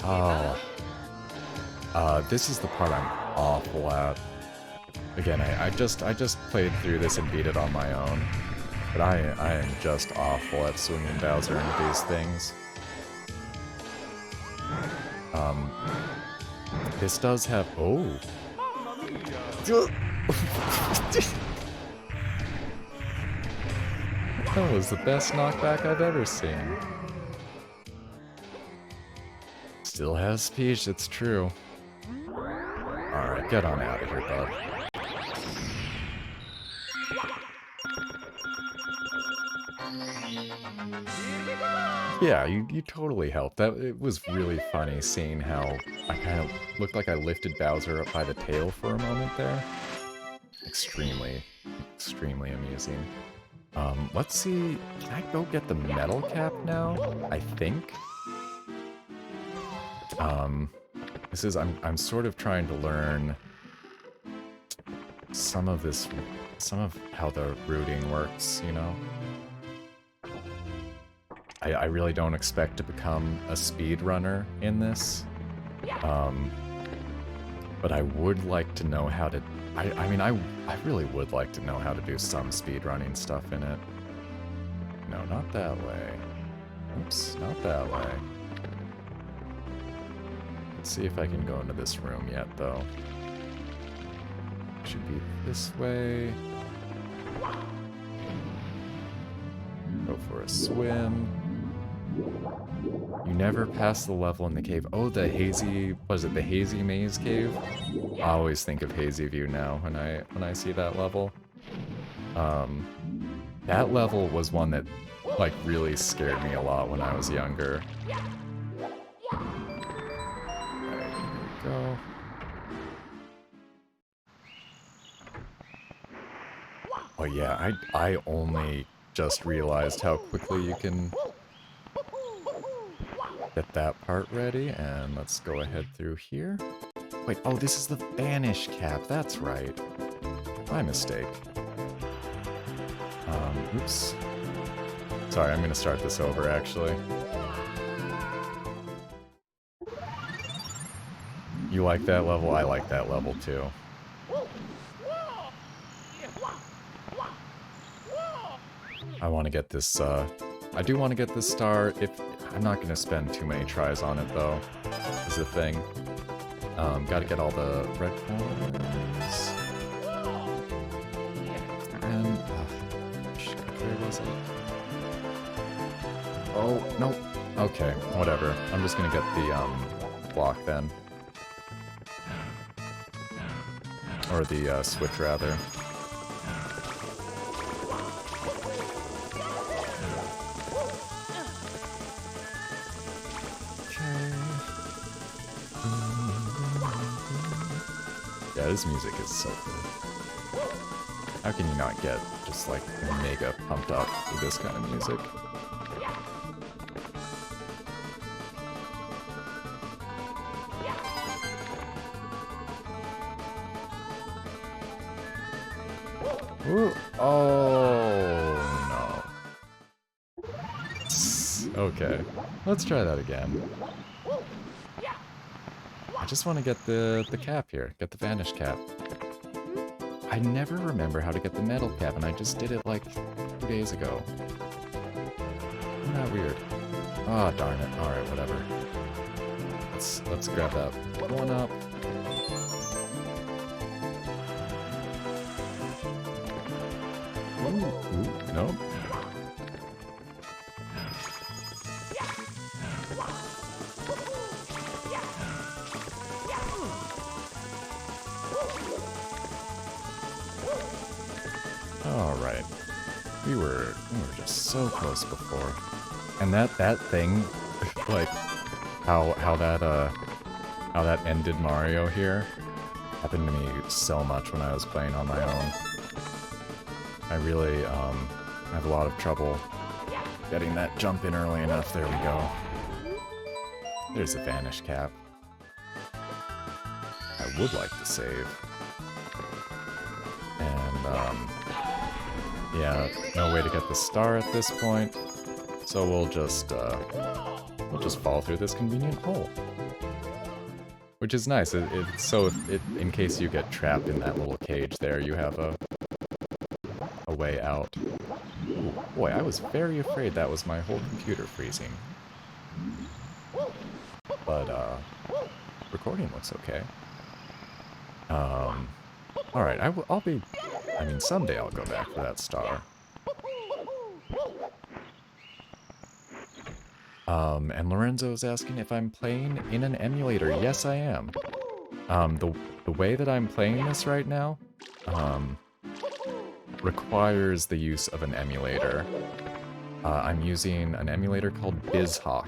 Oh. This is the part I'm awful at. Again, I just played through this and beat it on my own. But I am just awful at swinging Bowser into these things. This does have... Oh! That was the best knockback I've ever seen. Still has speech, it's true. Alright, get on out of here, bud. Yeah, you totally helped. It was really funny seeing how I kind of looked like I lifted Bowser up by the tail for a moment there. Extremely amusing. Let's see, can I go get the metal cap now? I think. I'm sort of trying to learn some of how the routing works, you know? I really don't expect to become a speedrunner in this. But I would like to know how to... I mean, I really would like to know how to do some speedrunning stuff in it. No, not that way. Oops, not that way. Let's see if I can go into this room yet, though. Should be this way. Go for a swim. You never pass the level in the cave. Oh, the hazy... what is it? The Hazy Maze Cave? I always think of Hazy View now when I see that level. That level was one that, like, really scared me a lot when I was younger. Alright, here we go. Oh yeah, I only just realized how quickly you can get that part ready, and let's go ahead through here. Wait, oh, this is the Vanish Cap, that's right. My mistake. Oops. Sorry, I'm gonna start this over, actually. You like that level? I like that level, too. I want to get this, I do want to get this star. I'm not going to spend too many tries on it, though, is the thing. Gotta get all the red coins. And, where was it? Oh, no. Okay, whatever. I'm just going to get the, block, then. Or the, switch, rather. Yeah, this music is so good. How can you not get just like mega pumped up with this kind of music? Ooh. Oh no. Okay, let's try that again. I just want to get the cap here, get the vanish cap. I never remember how to get the metal cap, and I just did it like 2 days ago. Isn't that weird? Oh, darn it. Alright, whatever. Let's grab that one up. Ooh, nope. Alright. We were just so close before. And that thing, like how that ended Mario here happened to me so much when I was playing on my own. I really have a lot of trouble getting that jump in early enough. There we go. There's a vanish cap. I would like to save. And yeah, no way to get the star at this point, so we'll just fall through this convenient hole, which is nice. So in case you get trapped in that little cage there, you have a way out. Ooh, boy, I was very afraid that was my whole computer freezing, but recording looks okay. All right, I'll be. I mean, someday I'll go back for that star. And Lorenzo's asking if I'm playing in an emulator. Yes, I am. The way that I'm playing this right now, requires the use of an emulator. I'm using an emulator called BizHawk,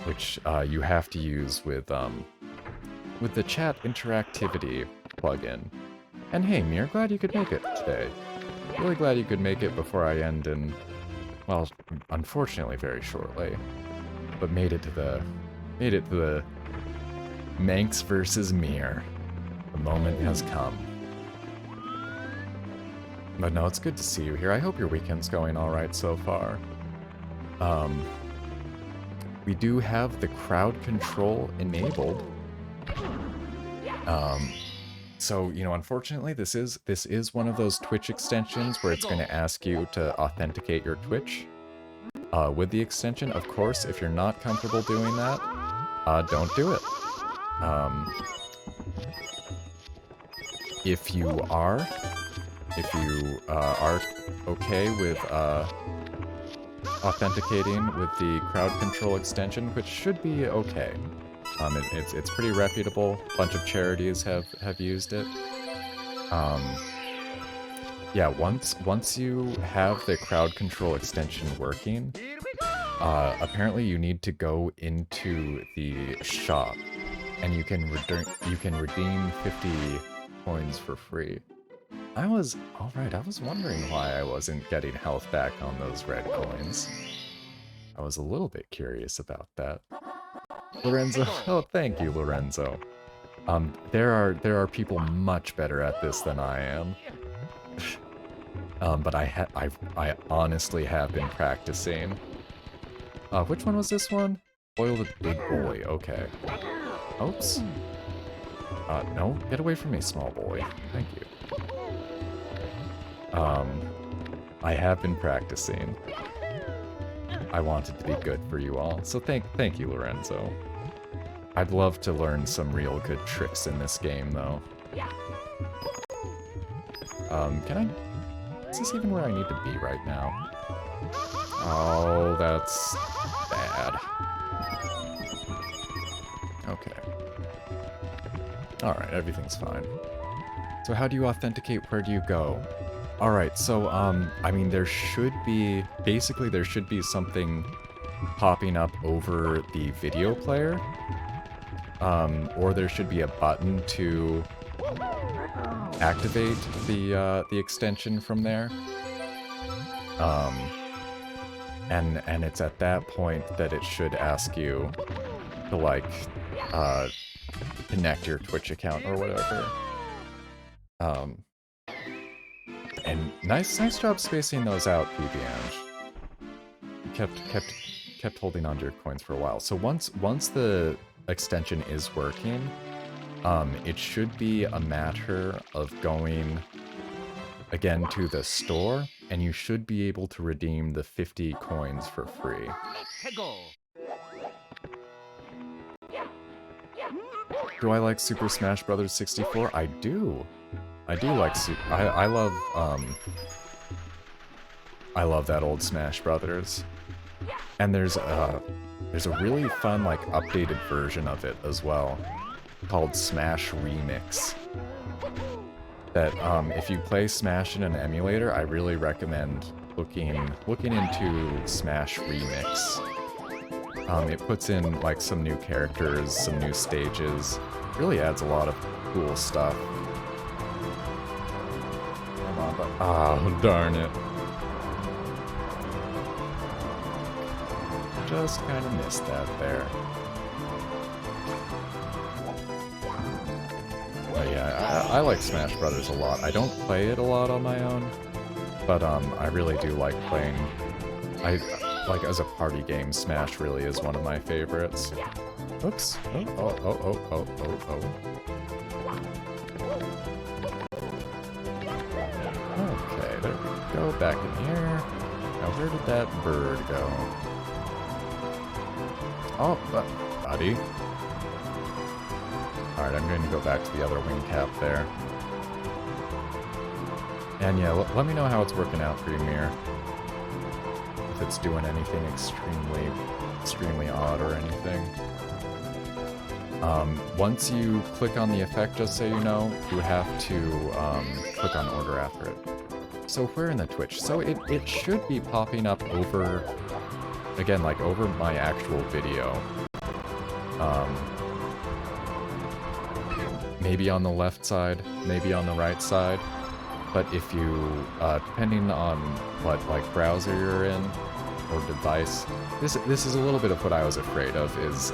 which you have to use with the chat interactivity plugin. And hey, Mir, glad you could make it today. Really glad you could make it before I end in, well, unfortunately very shortly. But made it to the Manx versus Mir. The moment has come. But no, it's good to see you here. I hope your weekend's going alright so far. We do have the crowd control enabled. So, you know, unfortunately, this is one of those Twitch extensions where it's going to ask you to authenticate your Twitch with the extension. Of course, if you're not comfortable doing that, don't do it. If you are okay with authenticating with the crowd control extension, which should be okay. It's pretty reputable. A bunch of charities have used it. Yeah, once you have the crowd control extension working, apparently you need to go into the shop, and you can redeem 50 coins for free. I was wondering why I wasn't getting health back on those red coins. I was a little bit curious about that. Lorenzo, oh, thank you, Lorenzo. There are people much better at this than I am. But I honestly have been practicing. Which one was this one? Boil the big boy. Okay. Oops. No, get away from me, small boy. Thank you. I have been practicing. I wanted to be good for you all, so thank you, Lorenzo. I'd love to learn some real good tricks in this game, though. Can I... Is this even where I need to be right now? Oh, that's bad. Okay. Alright, everything's fine. So how do you authenticate? Where do you go? Alright, so, I mean, there should be... Basically, there should be something popping up over the video player. Or there should be a button to activate the extension from there. And it's at that point that it should ask you to like connect your Twitch account or whatever. And nice job spacing those out, PBange. Kept holding on to your coins for a while. So once the extension is working, it should be a matter of going again to the store, and you should be able to redeem the 50 coins for free. Do I like Super Smash Bros. 64? I do. I do like I love that old Smash Brothers. And there's a really fun like updated version of it as well, called Smash Remix. That if you play Smash in an emulator, I really recommend looking into Smash Remix. It puts in like some new characters, some new stages. Really adds a lot of cool stuff. Come on, but oh darn it! Just kind of missed that there. But yeah, I like Smash Brothers a lot. I don't play it a lot on my own, but I really do like playing. Like as a party game, Smash really is one of my favorites. Oops. Oh. Okay, there we go. Back in here. Now where did that bird go? Oh, buddy. Alright, I'm going to go back to the other wing cap there. And yeah, let me know how it's working out for you, Mir. If it's doing anything extremely odd or anything. Once you click on the effect, just so you know, you have to click on order after it. So we're in the Twitch. So it should be popping up over, again, like over my actual video. Maybe on the left side, maybe on the right side. But if you, depending on what like browser you're in or device, this is a little bit of what I was afraid of, is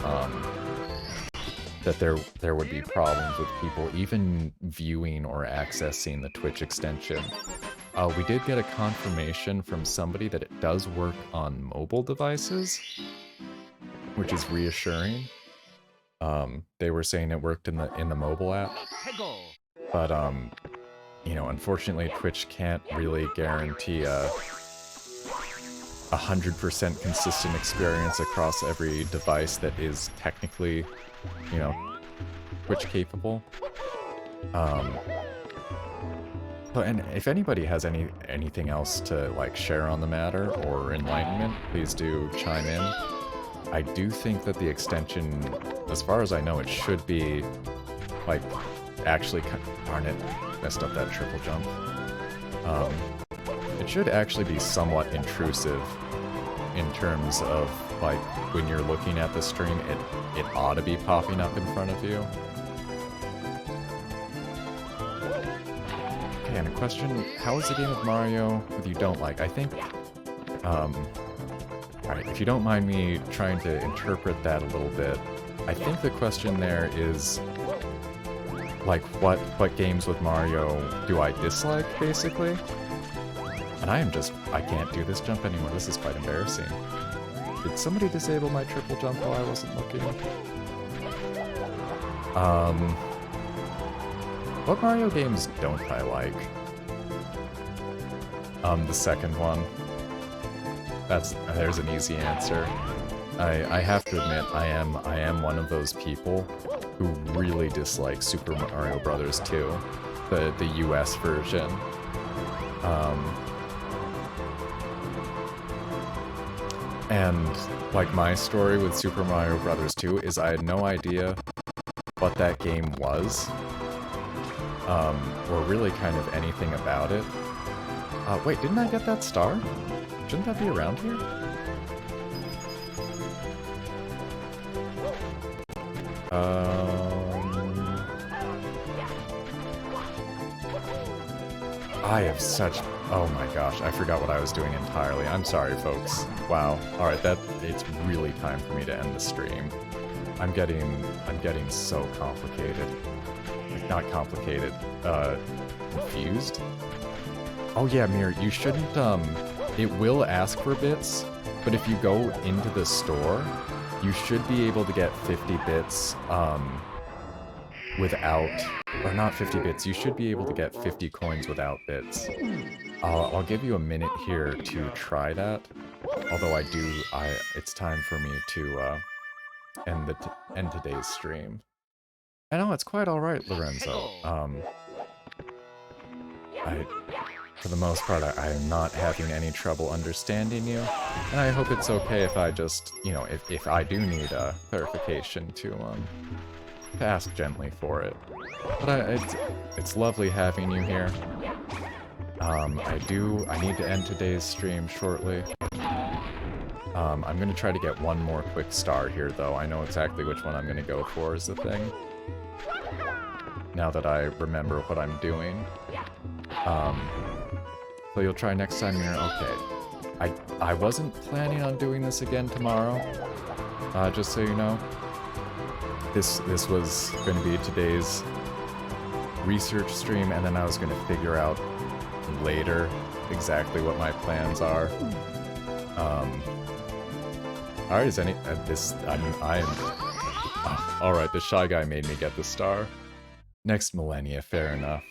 that there would be problems with people even viewing or accessing the Twitch extension. We did get a confirmation from somebody that it does work on mobile devices, which is reassuring. They were saying it worked in the mobile app, but you know, unfortunately, Twitch can't really guarantee a 100% consistent experience across every device that is technically, you know, Twitch capable. But and if anybody has anything else to like share on the matter or enlightenment, please do chime in. I do think that the extension, as far as I know, it should be like actually, darn it, messed up that triple jump. It should actually be somewhat intrusive in terms of like when you're looking at the stream, it ought to be popping up in front of you. Okay, and a question, how is the game of Mario that you don't like? I think, alright, if you don't mind me trying to interpret that a little bit, I think the question there is, like, what games with Mario do I dislike, basically? And I can't do this jump anymore, this is quite embarrassing. Did somebody disable my triple jump while I wasn't looking? What Mario games don't I like? The second one. There's an easy answer. I have to admit, I am one of those people who really dislike Super Mario Bros. 2, the US version. And like my story with Super Mario Bros. 2 is I had no idea what that game was, or really kind of anything about it. Wait, didn't I get that star? Shouldn't that be around here? I have such... Oh my gosh, I forgot what I was doing entirely. I'm sorry, folks. Wow. Alright, it's really time for me to end the stream. I'm getting so complicated. Like, not complicated, confused? Oh yeah, Mir, you shouldn't, it will ask for bits, but if you go into the store, you should be able to get 50 bits, without, or not 50 bits, you should be able to get 50 coins without bits. I'll give you a minute here to try that, although it's time for me to, end today's stream. I know, it's quite alright, Lorenzo. For the most part, I am not having any trouble understanding you, and I hope it's okay if I just, you know, if I do need a clarification to ask gently for it. But it's lovely having you here. I need to end today's stream shortly. I'm gonna try to get one more quick star here, though. I know exactly which one I'm gonna go for is the thing. Now that I remember what I'm doing. So you'll try next time you're okay. I wasn't planning on doing this again tomorrow. Just so you know. This was gonna be today's research stream, and then I was gonna figure out later exactly what my plans are. Alright, is any alright, the Shy Guy made me get the star. Next millennia, fair enough.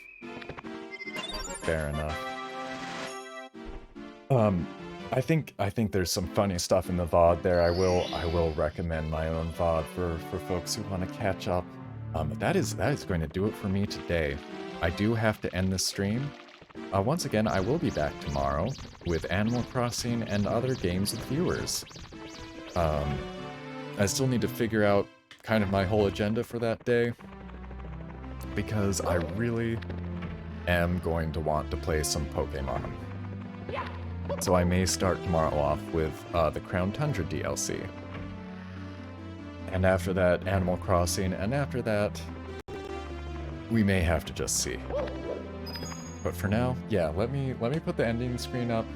Fair enough. I think there's some funny stuff in the VOD there. I will recommend my own VOD for folks who want to catch up. That is going to do it for me today. I do have to end the stream. Once again, I will be back tomorrow with Animal Crossing and other games with viewers. I still need to figure out kind of my whole agenda for that day, because I really am going to want to play some Pokemon. So I may start tomorrow off with the Crown Tundra DLC. And after that, Animal Crossing, and after that, we may have to just see. But for now, yeah, let me put the ending screen up.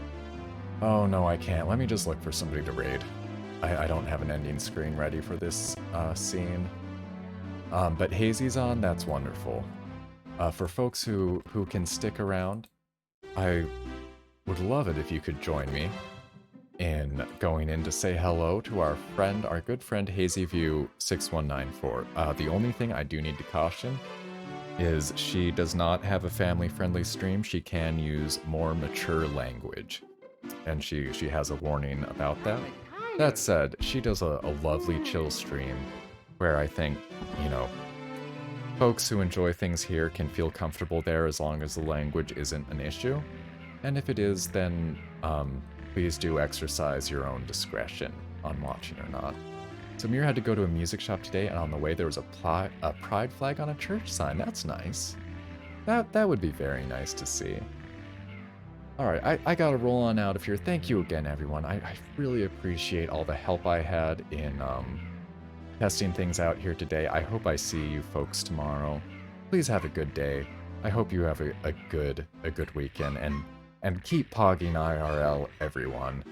Oh no, I can't. Let me just look for somebody to raid. I don't have an ending screen ready for this scene. But Hazy's on, that's wonderful. For folks who can stick around, I would love it if you could join me in going in to say hello to our good friend HazyView6194. The only thing I do need to caution is she does not have a family-friendly stream. She can use more mature language, and she has a warning about that. That said, she does a lovely chill stream where I think, you know, folks who enjoy things here can feel comfortable there as long as the language isn't an issue. And if it is, then please do exercise your own discretion on watching or not. So Mir had to go to a music shop today, and on the way there was a pride flag on a church sign. That's nice. That would be very nice to see. Alright, I gotta roll on out of here. Thank you again, everyone. I really appreciate all the help I had in testing things out here today. I hope I see you folks tomorrow. Please have a good day. I hope you have a good weekend, and keep pogging IRL, everyone.